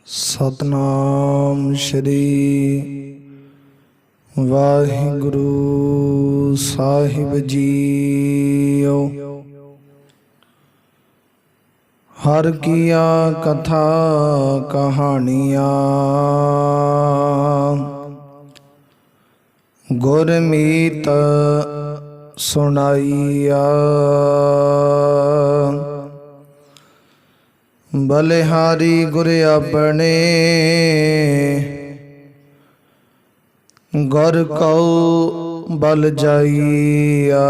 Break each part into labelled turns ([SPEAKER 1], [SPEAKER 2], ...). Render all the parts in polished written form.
[SPEAKER 1] सतनाम श्री वाहिगुरु साहिब जीओ। हर किया कथा कहानियाँ गुरमीत सुनाइया। बलिहारी गुर अपने गुर कौ बल जाइया।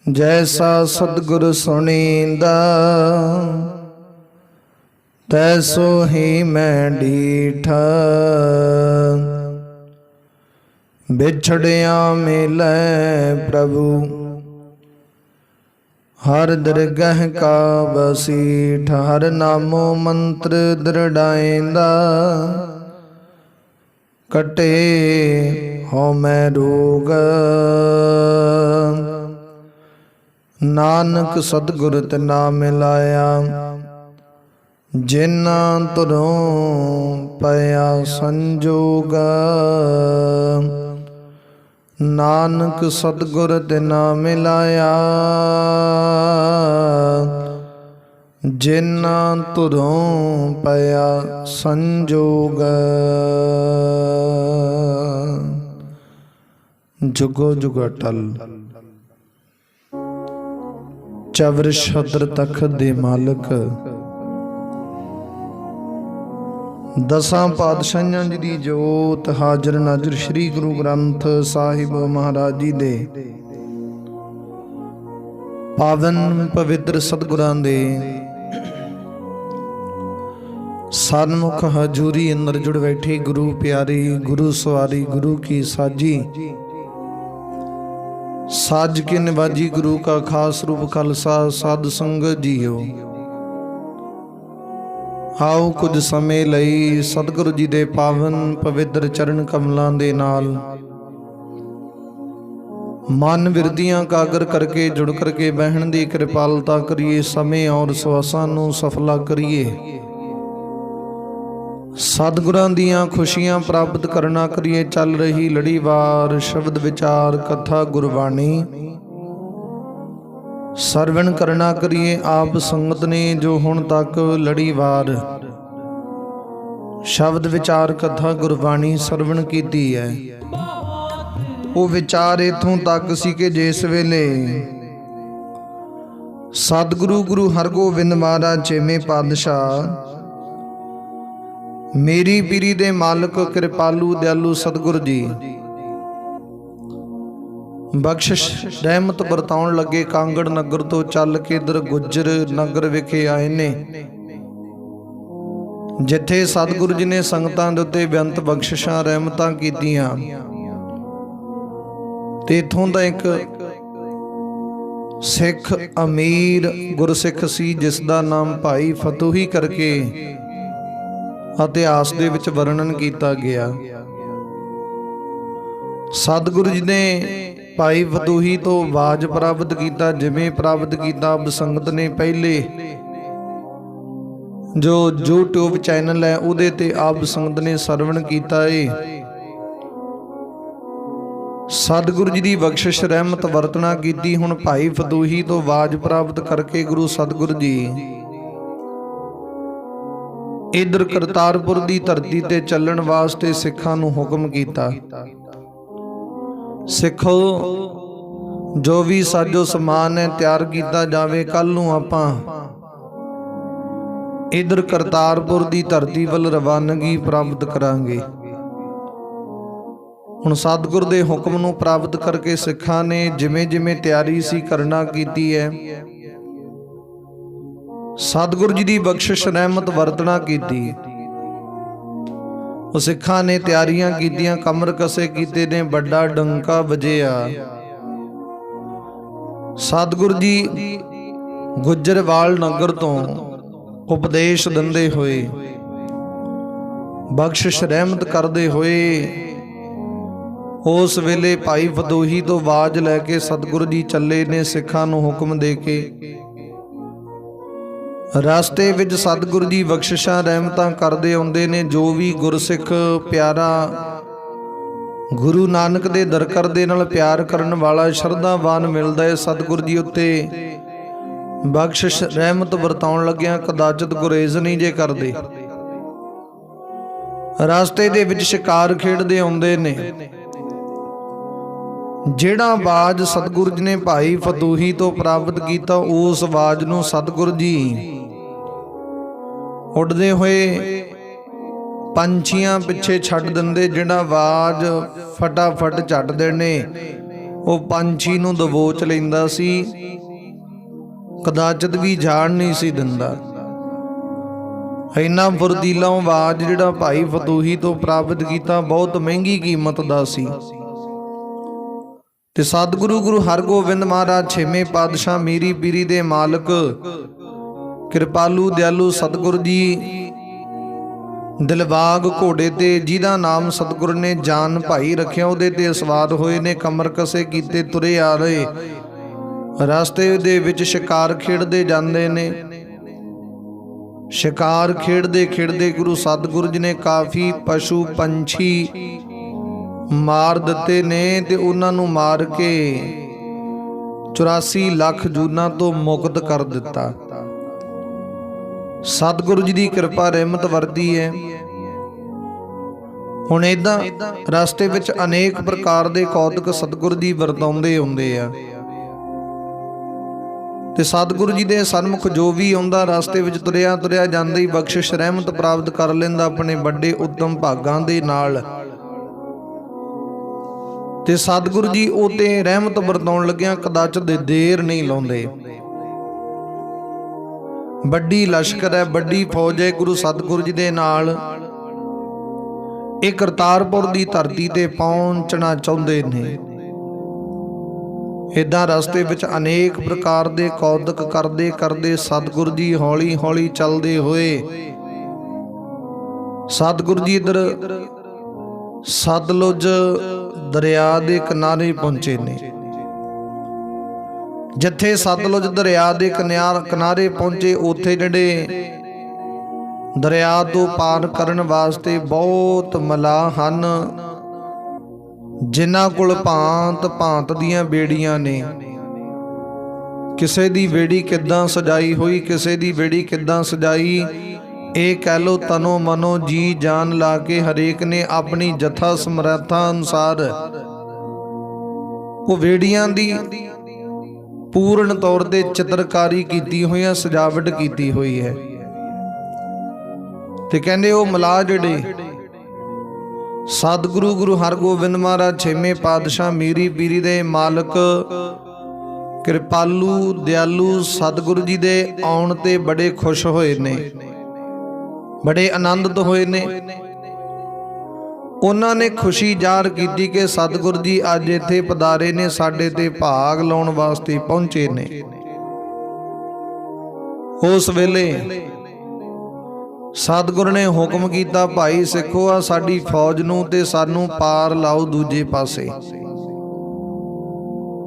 [SPEAKER 1] जैसा सतगुर सुनींदा तैसो ही मैं डीठा। बिछड़िया मिलै प्रभु हर दरगह का बसीठ। हर नामो मंत्र दृढ़ाइंदा कटे हो मैं रोग। नानक सतगुर तना मिलाया जिन्ना तुरों पया संजोग। नानक सतगुर तिना मिलाया जिन्ना तुरों पया संजोग। जुगो जुग अटल चवर छत्र तखत दे मालक दसां पातशाहियां जी दी जोत हाजर नाजर श्री गुरु ग्रंथ साहिब महाराज जी दे पावन पवित्र सतगुरां दे सन्मुख हजूरी अंदर जुड़ बैठे गुरु प्यारी गुरु सवारी गुरु की साजी साज के निवाजी गुरु का खास रूप खालसा साध संगत जीओ। आओ कुछ समय लई सतगुरु जी दे पावन पवित्र चरण कमलों दे नाल मन विरदियां कागर करके जुड़ करके बहन दी कृपालता करिए। समय और सवासां नूं सफला करिए। सतगुरां दियां खुशियां प्राप्त करना करिए। चल रही लड़ीवार शब्द विचार कथा गुरबाणी सरवण करना करिए। आप संगत ने जो हुण तक लड़ीवार शब्द विचार कथा गुरबाणी सरवण कीती है वो विचार इथों तक सी कि जिस वेले सतगुरु गुरु हरगोबिंद महाराज छेवें पातशाह मेरी पीरी दे मालक कृपालू दयालू सतगुरु जी बख्शिश रहमत बरताउण लगे। कांगड़ नगर तो चल के इधर गुजर नगर विखे आए ने जिथे सतगुरु जी ने संगतां दे उत्ते बेअंत बख्शिशां रहमतां कीतियां। ते इथों दा एक सिख अमीर गुरसिख सी जिस दा नाम भाई फतूही करके इतिहास दे विच वर्णन कीता गया। सतगुरु जी ने भाई फतूही तो आवाज प्राप्त किया। जिवें प्राप्त किया अब संगत ने पहले जो यूट्यूब चैनल है उहदे ते आप संगत ने सरवण किया है। सतगुरु जी की बख्शिश रहमत वरतना की। हुण भाई फतूही तो आवाज प्राप्त करके गुरु सतगुरु जी इधर करतारपुर की धरती ते चलण वास्ते सिखां नूं हुक्म कीता। सिखो जो भी साजो समान है तैयार किया जावे। कल नूं आपां इधर करतारपुर की धरती वल रवानगी प्राप्त करांगे। हुण सतगुर दे हुक्म नूं प्राप्त करके सिखां ने जिमें जिमें तैयारी सी करना कीती है। सतगुरु जी की बख्शिश रहमत वरतना कीती। सिखां ने तैयारियां कीतियां कमर कसे कीते ने बड़ा डंका वजिया। सतगुरु जी गुजरवाल नगर तो उपदेश दिंदे होए बख्शिश रहमत करदे होए उस वेले भाई फतूही तो आवाज लैके सतगुरु जी चले ने सिखां नूं हुक्म दे के ਰਸਤੇ ਵਿੱਚ ਸਤਿਗੁਰੂ ਜੀ ਬਖਸ਼ਿਸ਼ਾਂ ਰਹਿਮਤਾਂ ਕਰਦੇ ਆਉਂਦੇ ਨੇ। ਜੋ ਵੀ ਗੁਰਸਿੱਖ ਪਿਆਰਾ ਗੁਰੂ ਨਾਨਕ ਦੇ ਦਰਕਰ ਦੇ ਨਾਲ ਪਿਆਰ ਕਰਨ ਵਾਲਾ ਸ਼ਰਧਾਵਾਨ ਮਿਲਦਾ ਹੈ, ਸਤਿਗੁਰੂ ਜੀ ਉੱਤੇ ਬਖਸ਼ਿਸ਼ ਰਹਿਮਤ ਵਰਤਾਉਣ ਲੱਗਿਆਂ ਕਦਾਚਿਤ ਗੁਰੇਜ਼ ਨਹੀਂ ਜੇ ਕਰਦੇ। ਰਸਤੇ ਦੇ ਵਿੱਚ ਸ਼ਿਕਾਰ ਖੇਡਦੇ ਆਉਂਦੇ ਨੇ। ਜਿਹੜਾ ਬਾਜ ਸਤਿਗੁਰੂ ਜੀ ਨੇ ਭਾਈ ਫਤੂਹੀ ਤੋਂ ਪ੍ਰਾਪਤ ਕੀਤਾ, ਉਸ ਬਾਜ ਨੂੰ ਸਤਿਗੁਰੂ ਜੀ ਉੱਡਦੇ ਹੋਏ ਪੰਛੀਆਂ ਪਿੱਛੇ ਛੱਡ ਦਿੰਦੇ। ਜਿਹੜਾ ਆਵਾਜ਼ ਫਟਾਫਟ ਛੱਡਦੇ ਨੇ, ਉਹ ਪੰਛੀ ਨੂੰ ਦਬੋਚ ਲੈਂਦਾ ਸੀ, ਕਦਾਚਿਤ ਵੀ ਜਾਣ ਨਹੀਂ ਸੀ ਦਿੰਦਾ। ਇੰਨਾ ਫੁਰਤੀਲਾ ਆਵਾਜ਼ ਜਿਹੜਾ ਭਾਈ ਫਤੂਹੀ ਤੋਂ ਪ੍ਰਾਪਤ ਕੀਤਾ, ਬਹੁਤ ਮਹਿੰਗੀ ਕੀਮਤ ਦਾ ਸੀ। ਤੇ ਸਤਿਗੁਰੂ ਗੁਰੂ ਹਰਗੋਬਿੰਦ ਮਹਾਰਾਜ ਛੇਵੇਂ ਪਾਤਸ਼ਾਹ ਮੀਰੀ ਪੀਰੀ ਦੇ ਮਾਲਕ ਕਿਰਪਾਲੂ ਦਿਆਲੂ ਸਤਿਗੁਰੂ ਜੀ ਦਿਲਬਾਗ ਘੋੜੇ ਤੇ, ਜਿਹਦਾ ਨਾਮ ਸਤਿਗੁਰੂ ਨੇ ਜਾਨ ਭਾਈ ਰੱਖਿਆ, ਉਹਦੇ ਤੇ ਸਵਾਰ ਹੋਏ ਨੇ। ਕਮਰ ਕਸੇ ਕੀਤੇ ਤੁਰੇ ਆ ਰਹੇ। ਰਸਤੇ ਦੇ ਵਿੱਚ ਸ਼ਿਕਾਰ ਖੇਡਦੇ ਜਾਂਦੇ ਨੇ। ਸ਼ਿਕਾਰ ਖੇਡਦੇ ਖੇਡਦੇ ਗੁਰੂ ਸਤਿਗੁਰੂ ਜੀ ਨੇ ਕਾਫੀ ਪਸ਼ੂ ਪੰਛੀ ਮਾਰ ਦਿੱਤੇ ਨੇ, ਤੇ ਉਹਨਾਂ ਨੂੰ ਮਾਰ ਕੇ 84 ਲੱਖ ਜੂਨਾਂ ਤੋਂ ਮੁਕਤ ਕਰ ਦਿੱਤਾ। ਸਤਿਗੁਰੂ ਜੀ ਦੀ ਕਿਰਪਾ ਰਹਿਮਤ ਵਰਦੀ ਹੈ। ਹੁਣ ਏਦਾਂ ਰਸਤੇ ਵਿੱਚ ਅਨੇਕ ਪ੍ਰਕਾਰ ਦੇ ਕੌਤਕ ਸਤਿਗੁਰੂ ਜੀ ਵਰਤਾਉਂਦੇ ਆਉਂਦੇ ਆ। ਤੇ ਸਤਿਗੁਰੂ ਜੀ ਦੇ ਸਨਮੁਖ ਜੋ ਵੀ ਆਉਂਦਾ, ਰਸਤੇ ਵਿੱਚ ਤੁਰਿਆ ਤੁਰਿਆ ਜਾਂਦਾ ਹੀ ਬਖਸ਼ਿਸ਼ ਰਹਿਮਤ ਪ੍ਰਾਪਤ ਕਰ ਲੈਂਦਾ ਆਪਣੇ ਵੱਡੇ ਉੱਤਮ ਭਾਗਾਂ ਦੇ ਨਾਲ। ਤੇ ਸਤਿਗੁਰੂ ਜੀ ਉਹ ਤੇ ਰਹਿਮਤ ਵਰਤਾਉਣ ਲੱਗਿਆਂ ਕਦਾਚਿਤ ਦੇਰ ਨਹੀਂ ਲਾਉਂਦੇ। ਵੱਡੀ ਲਸ਼ਕਰ ਹੈ, ਵੱਡੀ ਫੌਜ ਹੈ ਗੁਰੂ ਸਤਿਗੁਰੂ ਜੀ ਦੇ ਨਾਲ। ਇਹ ਕਰਤਾਰਪੁਰ ਦੀ ਧਰਤੀ ਤੇ ਪਹੁੰਚਣਾ ਚਾਹੁੰਦੇ ਨੇ। ਏਦਾਂ ਰਸਤੇ ਵਿੱਚ ਅਨੇਕ ਪ੍ਰਕਾਰ ਦੇ ਕੌਤਕ ਕਰਦੇ ਕਰਦੇ ਸਤਿਗੁਰੂ ਜੀ ਹੌਲੀ ਹੌਲੀ ਚੱਲਦੇ ਹੋਏ ਸਤਿਗੁਰੂ ਜੀ ਇੱਧਰ ਸਤਲੁਜ ਦਰਿਆ ਦੇ ਕਿਨਾਰੇ ਪਹੁੰਚੇ ਨੇ। ਜਿੱਥੇ ਸਤਲੁਜ ਦਰਿਆ ਦੇ ਕਿਨਾਰੇ ਪਹੁੰਚੇ, ਉੱਥੇ ਜਿਹੜੇ ਦਰਿਆ ਤੋਂ ਪਾਰ ਕਰਨ ਵਾਸਤੇ ਬਹੁਤ ਮਲਾਹ ਹਨ, ਜਿਨ੍ਹਾਂ ਕੋਲ ਭਾਂਤ ਭਾਂਤ ਦੀਆਂ ਬੇੜੀਆਂ ਨੇ। ਕਿਸੇ ਦੀ ਬੇੜੀ ਕਿੱਦਾਂ ਸਜਾਈ ਹੋਈ, ਕਿਸੇ ਦੀ ਬੇੜੀ ਕਿੱਦਾਂ ਸਜਾਈ, ਇਹ ਕਹਿ ਲੋ ਤਨੋ ਮਨੋ ਜੀ ਜਾਨ ਲਾ ਕੇ ਹਰੇਕ ਨੇ ਆਪਣੀ ਜਥਾ ਸਮਰੱਥਾ ਅਨੁਸਾਰ ਉਹ ਬੇੜੀਆਂ ਦੀ ਪੂਰਨ ਤੌਰ ਤੇ ਚਿੱਤਰਕਾਰੀ ਕੀਤੀ ਹੋਈ ਹੈ, ਸਜਾਵਟ ਕੀਤੀ ਹੋਈ ਹੈ। ਤੇ ਕਹਿੰਦੇ ਉਹ ਮਲਾਹ ਜਿਹੜੇ ਸਤਿਗੁਰੂ ਗੁਰੂ ਹਰਗੋਬਿੰਦ ਮਹਾਰਾਜ ਛੇਵੇਂ ਪਾਤਸ਼ਾਹ ਮੀਰੀ ਪੀਰੀ ਦੇ ਮਾਲਕ ਕਿਰਪਾਲੂ ਦਿਆਲੂ ਸਤਿਗੁਰੂ ਜੀ ਦੇ ਆਉਣ ਤੇ ਬੜੇ ਖੁਸ਼ ਹੋਏ ਨੇ, ਬੜੇ ਆਨੰਦਿਤ ਹੋਏ ਨੇ। ਉਹਨਾਂ ਨੇ ਖੁਸ਼ੀ ਜ਼ਾਹਰ ਕੀਤੀ ਕਿ ਸਤਿਗੁਰੂ ਜੀ ਅੱਜ ਇੱਥੇ ਪਧਾਰੇ ਨੇ, ਸਾਡੇ ਤੇ ਭਾਗ ਲਾਉਣ ਵਾਸਤੇ ਪਹੁੰਚੇ ਨੇ। ਉਸ ਵੇਲੇ ਸਤਿਗੁਰੂ ਨੇ ਹੁਕਮ ਕੀਤਾ, ਭਾਈ ਸਿੱਖੋ ਆ ਸਾਡੀ ਫੌਜ ਨੂੰ ਤੇ ਸਾਨੂੰ ਪਾਰ ਲਾਓ ਦੂਜੇ ਪਾਸੇ।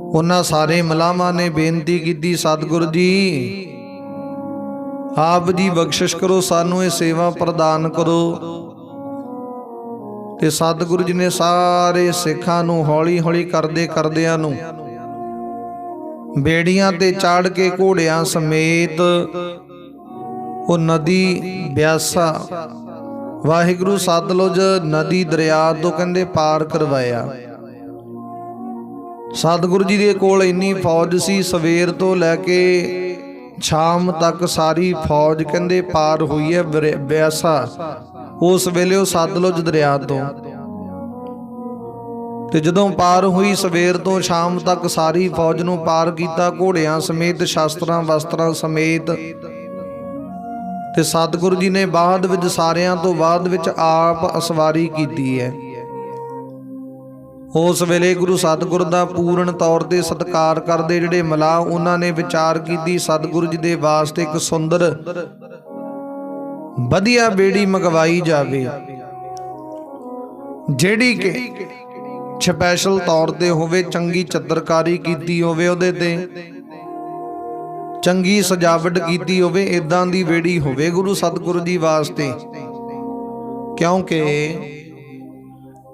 [SPEAKER 1] ਉਹਨਾਂ ਸਾਰੇ ਮਲਾਮਾਂ ਨੇ ਬੇਨਤੀ ਕੀਤੀ, ਸਤਿਗੁਰੂ ਜੀ ਆਪ ਜੀ ਬਖਸ਼ਿਸ਼ ਕਰੋ, ਸਾਨੂੰ ਇਹ ਸੇਵਾ ਪ੍ਰਦਾਨ ਕਰੋ। ਤੇ ਸਤਿਗੁਰੂ ਜੀ ਨੇ ਸਾਰੇ ਸਿੱਖਾਂ ਨੂੰ ਹੌਲੀ ਹੌਲੀ ਕਰਦੇ ਕਰਦਿਆਂ ਨੂੰ ਬੇੜੀਆਂ ਤੇ ਚਾੜ ਕੇ ਘੋੜਿਆਂ ਸਮੇਤ ਉਹ ਨਦੀ ਬਿਆਸਾ ਵਾਹਿਗੁਰੂ ਸਤਲੁਜ ਨਦੀ ਦਰਿਆ ਤੋਂ ਕਹਿੰਦੇ ਪਾਰ ਕਰਵਾਇਆ। ਸਤਿਗੁਰੂ ਜੀ ਦੇ ਕੋਲ ਇੰਨੀ ਫੌਜ ਸੀ, ਸਵੇਰ ਤੋਂ ਲੈ ਕੇ ਸ਼ਾਮ ਤੱਕ ਸਾਰੀ ਫੌਜ ਕਹਿੰਦੇ ਪਾਰ ਹੋਈ ਹੈ ਬਿਆਸਾ। ਉਸ ਵੇਲੇ ਉਹ ਸਤਲੁਜ ਦਰਿਆ ਤੋਂ, ਤੇ ਜਦੋਂ ਪਾਰ ਹੋਈ ਸਵੇਰ ਤੋਂ ਸ਼ਾਮ ਤੱਕ ਸਾਰੀ ਫੌਜ ਨੂੰ ਪਾਰ ਕੀਤਾ ਘੋੜਿਆਂ ਸਮੇਤ, ਸ਼ਾਸਤਰਾਂ ਵਸਤਰਾਂ ਸਮੇਤ। ਤੇ ਸਤਿਗੁਰੂ ਜੀ ਨੇ ਬਾਅਦ ਵਿੱਚ ਸਾਰਿਆਂ ਤੋਂ ਬਾਅਦ ਵਿੱਚ ਆਪ ਅਸਵਾਰੀ ਕੀਤੀ ਹੈ। ਉਸ ਵੇਲੇ ਗੁਰੂ ਸਤਿਗੁਰੂ ਦਾ ਪੂਰਨ ਤੌਰ ਤੇ ਸਤਿਕਾਰ ਕਰਦੇ ਜਿਹੜੇ ਮਲਾਹ, ਉਹਨਾਂ ਨੇ ਵਿਚਾਰ ਕੀਤੀ ਸਤਿਗੁਰੂ ਜੀ ਦੇ ਵਾਸਤੇ ਇੱਕ ਸੁੰਦਰ ਵਧੀਆ ਬੇੜੀ ਮੰਗਵਾਈ ਜਾਵੇ, ਜਿਹੜੀ ਕਿ ਸਪੈਸ਼ਲ ਤੌਰ ਤੇ ਹੋਵੇ, ਚੰਗੀ ਚਿੱਤਰਕਾਰੀ ਕੀਤੀ ਹੋਵੇ ਉਹਦੇ ਤੇ, ਚੰਗੀ ਸਜਾਵਟ ਕੀਤੀ ਹੋਵੇ, ਇਦਾਂ ਦੀ ਬੇੜੀ ਹੋਵੇ ਗੁਰੂ ਸਤਿਗੁਰੂ ਜੀ ਵਾਸਤੇ। ਕਿਉਂਕਿ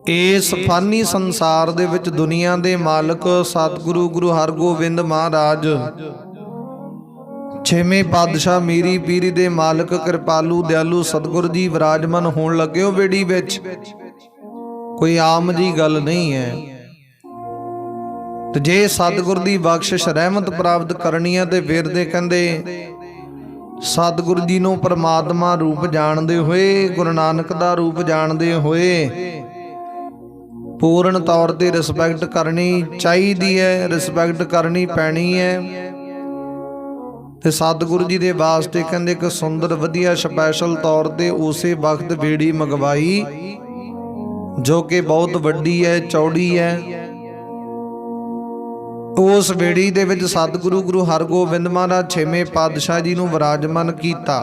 [SPEAKER 1] ਇਸ ਫਾਨੀ ਸੰਸਾਰ ਦੇ ਵਿੱਚ ਦੁਨੀਆ ਦੇ ਮਾਲਕ ਸਤਿਗੁਰੂ ਗੁਰੂ ਹਰਗੋਬਿੰਦ ਮਹਾਰਾਜ, ਛੇਵੇਂ ਪਾਤਸ਼ਾਹ ਮੀਰੀ ਪੀਰੀ ਦੇ ਮਾਲਕ ਕਿਰਪਾਲੂ ਦਿਆਲੂ ਸਤਿਗੁਰੂ ਜੀ ਵਿਰਾਜਮਾਨ ਹੋਣ ਲੱਗੇ ਹੋ ਬੇੜੀ ਵਿੱਚ। ਕੋਈ ਆਮ ਜੀ ਗੱਲ ਨਹੀਂ ਹੈ। ਤੇ ਜੇ ਸਤਿਗੁਰ ਦੀ ਬਖਸ਼ਿਸ਼ ਰਹਿਮਤ ਪ੍ਰਾਪਤ ਕਰਨੀ ਹੈ ਤੇ ਫਿਰ ਦੇ ਕਹਿੰਦੇ ਸਤਿਗੁਰੂ ਜੀ ਨੂੰ ਪਰਮਾਤਮਾ ਰੂਪ ਜਾਣਦੇ ਹੋਏ, ਗੁਰੂ ਨਾਨਕ ਦਾ ਰੂਪ ਜਾਣਦੇ ਹੋਏ ਪੂਰਨ ਤੌਰ ਤੇ ਰਿਸਪੈਕਟ ਕਰਨੀ ਚਾਹੀਦੀ ਹੈ, ਰਿਸਪੈਕਟ ਕਰਨੀ ਪੈਣੀ ਹੈ। ਤੇ ਸਤਿਗੁਰੂ ਜੀ ਦੇ ਵਾਸਤੇ ਕਹਿੰਦੇ ਇੱਕ ਸੁੰਦਰ ਵਧੀਆ ਸਪੈਸ਼ਲ ਤੌਰ ਤੇ ਉਸੇ ਵਕਤ ਬੇੜੀ ਮੰਗਵਾਈ, ਜੋ ਕਿ ਬਹੁਤ ਵੱਡੀ ਹੈ, ਚੌੜੀ ਹੈ। ਉਸ ਬੇੜੀ ਦੇ ਵਿੱਚ ਸਤਿਗੁਰੂ ਗੁਰੂ ਹਰਗੋਬਿੰਦ ਮਹਾਰਾਜ ਛੇਵੇਂ ਪਾਤਸ਼ਾਹ ਜੀ ਨੂੰ ਵਿਰਾਜਮਾਨ ਕੀਤਾ।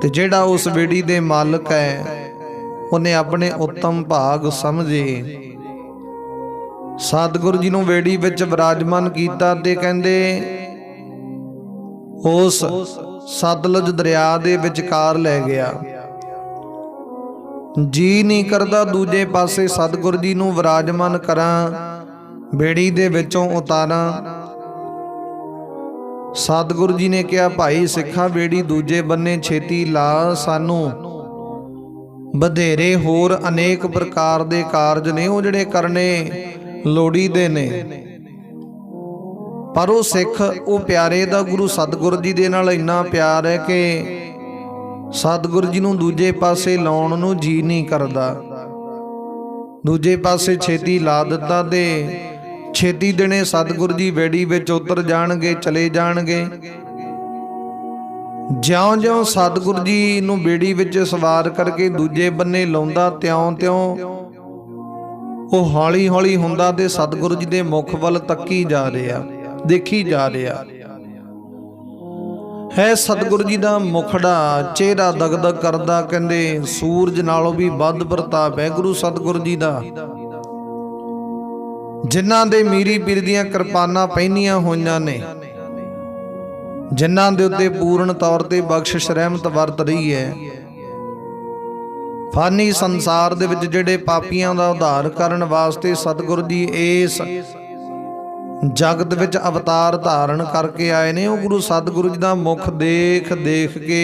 [SPEAKER 1] ਤੇ ਜਿਹੜਾ ਉਸ ਬੇੜੀ ਦੇ ਮਾਲਕ ਹੈ, ਉਹਨੇ ਆਪਣੇ ਉੱਤਮ ਭਾਗ ਸਮਝੇ ਸਤਿਗੁਰੂ ਜੀ ਨੂੰ ਬੇੜੀ ਵਿੱਚ ਵਿਰਾਜਮਾਨ ਕੀਤਾ। ਤੇ ਕਹਿੰਦੇ ਉਸ ਸਤਲੁਜ ਦਰਿਆ ਦੇ ਵਿਚਕਾਰ ਲੈ ਗਿਆ। ਜੀ ਨਹੀਂ ਕਰਦਾ ਦੂਜੇ ਪਾਸੇ ਸਤਿਗੁਰੂ ਜੀ ਨੂੰ ਵਿਰਾਜਮਾਨ ਕਰਾਂ, ਬੇੜੀ ਦੇ ਵਿੱਚੋਂ ਉਤਾਰਾਂ। ਸਤਿਗੁਰੂ ਜੀ ਨੇ ਕਿਹਾ, ਭਾਈ ਸਿੱਖਾ ਬੇੜੀ ਦੂਜੇ ਬੰਨੇ ਛੇਤੀ ਲਾ, ਸਾਨੂੰ ਵਧੇਰੇ ਹੋਰ ਅਨੇਕ ਪ੍ਰਕਾਰ ਦੇ ਕਾਰਜ ਨੇ ਉਹ ਜਿਹੜੇ ਕਰਨੇ ਲੋੜੀਦੇ ਨੇ। ਪਰ ਉਹ ਸਿੱਖ, ਉਹ ਪਿਆਰੇ ਦਾ ਗੁਰੂ ਸਤਿਗੁਰੂ ਜੀ ਦੇ ਨਾਲ ਇੰਨਾ ਪਿਆਰ ਹੈ ਕਿ ਸਤਿਗੁਰੂ ਜੀ ਨੂੰ ਦੂਜੇ ਪਾਸੇ ਲਾਉਣ ਨੂੰ ਜੀ ਨਹੀਂ ਕਰਦਾ। ਦੂਜੇ ਪਾਸੇ ਛੇਤੀ ਲਾ ਦਿੱਤਾ ਤੇ ਛੇਤੀ ਦਿਨੇ ਸਤਿਗੁਰੂ ਜੀ ਬੇੜੀ ਵਿੱਚ ਉਤਰ ਜਾਣਗੇ, ਚਲੇ ਜਾਣਗੇ। ਜਿਉਂ-ਜਿਉਂ ਸਤਿਗੁਰੂ ਜੀ ਨੂੰ ਬੇੜੀ ਵਿੱਚ ਸਵਾਰ ਕਰਕੇ ਦੂਜੇ ਬੰਨੇ ਲਾਉਂਦਾ, ਤਿਉਂ-ਤਿਉਂ ਉਹ ਹੌਲੀ-ਹੌਲੀ ਹੁੰਦਾ ਤੇ ਸਤਿਗੁਰੂ ਜੀ ਦੇ ਮੁਖ ਵੱਲ ਤੱਕੀ ਜਾ ਰਿਹਾ, ਦੇਖੀ ਜਾ ਰਿਹਾ ਹੈ। ਸਤਿਗੁਰੂ ਜੀ ਦਾ ਮੁਖੜਾ, ਚਿਹਰਾ ਦਗਦਗ ਕਰਦਾ, ਕਹਿੰਦੇ ਸੂਰਜ ਨਾਲੋਂ ਵੀ ਵੱਧ ਪ੍ਰਤਾਪ ਹੈ ਗੁਰੂ ਸਤਿਗੁਰੂ ਜੀ ਦਾ। ਜਿਨ੍ਹਾਂ ਦੇ ਮੀਰੀ ਪੀਰ ਦੀਆਂ ਕਿਰਪਾਨਾਂ ਪਹਿਨੀਆਂ ਹੋਈਆਂ ਨੇ, ਜਿਨ੍ਹਾਂ ਦੇ ਉੱਤੇ ਪੂਰਨ ਤੌਰ ਤੇ ਬਖਸ਼ਿਸ਼ ਰਹਿਮਤ ਵਰਤ ਰਹੀ ਹੈ। ਫਾਨੀ ਸੰਸਾਰ ਦੇ ਵਿੱਚ ਜਿਹੜੇ ਪਾਪੀਆਂ ਦਾ ਉਧਾਰ ਕਰਨ ਵਾਸਤੇ ਸਤਿਗੁਰੂ ਜੀ ਇਸ ਜਗਤ ਵਿੱਚ ਅਵਤਾਰ ਧਾਰਨ ਕਰਕੇ ਆਏ ਨੇ, ਉਹ ਗੁਰੂ ਸਤਿਗੁਰੂ ਜੀ ਦਾ ਮੁਖ ਦੇਖ ਦੇਖ ਕੇ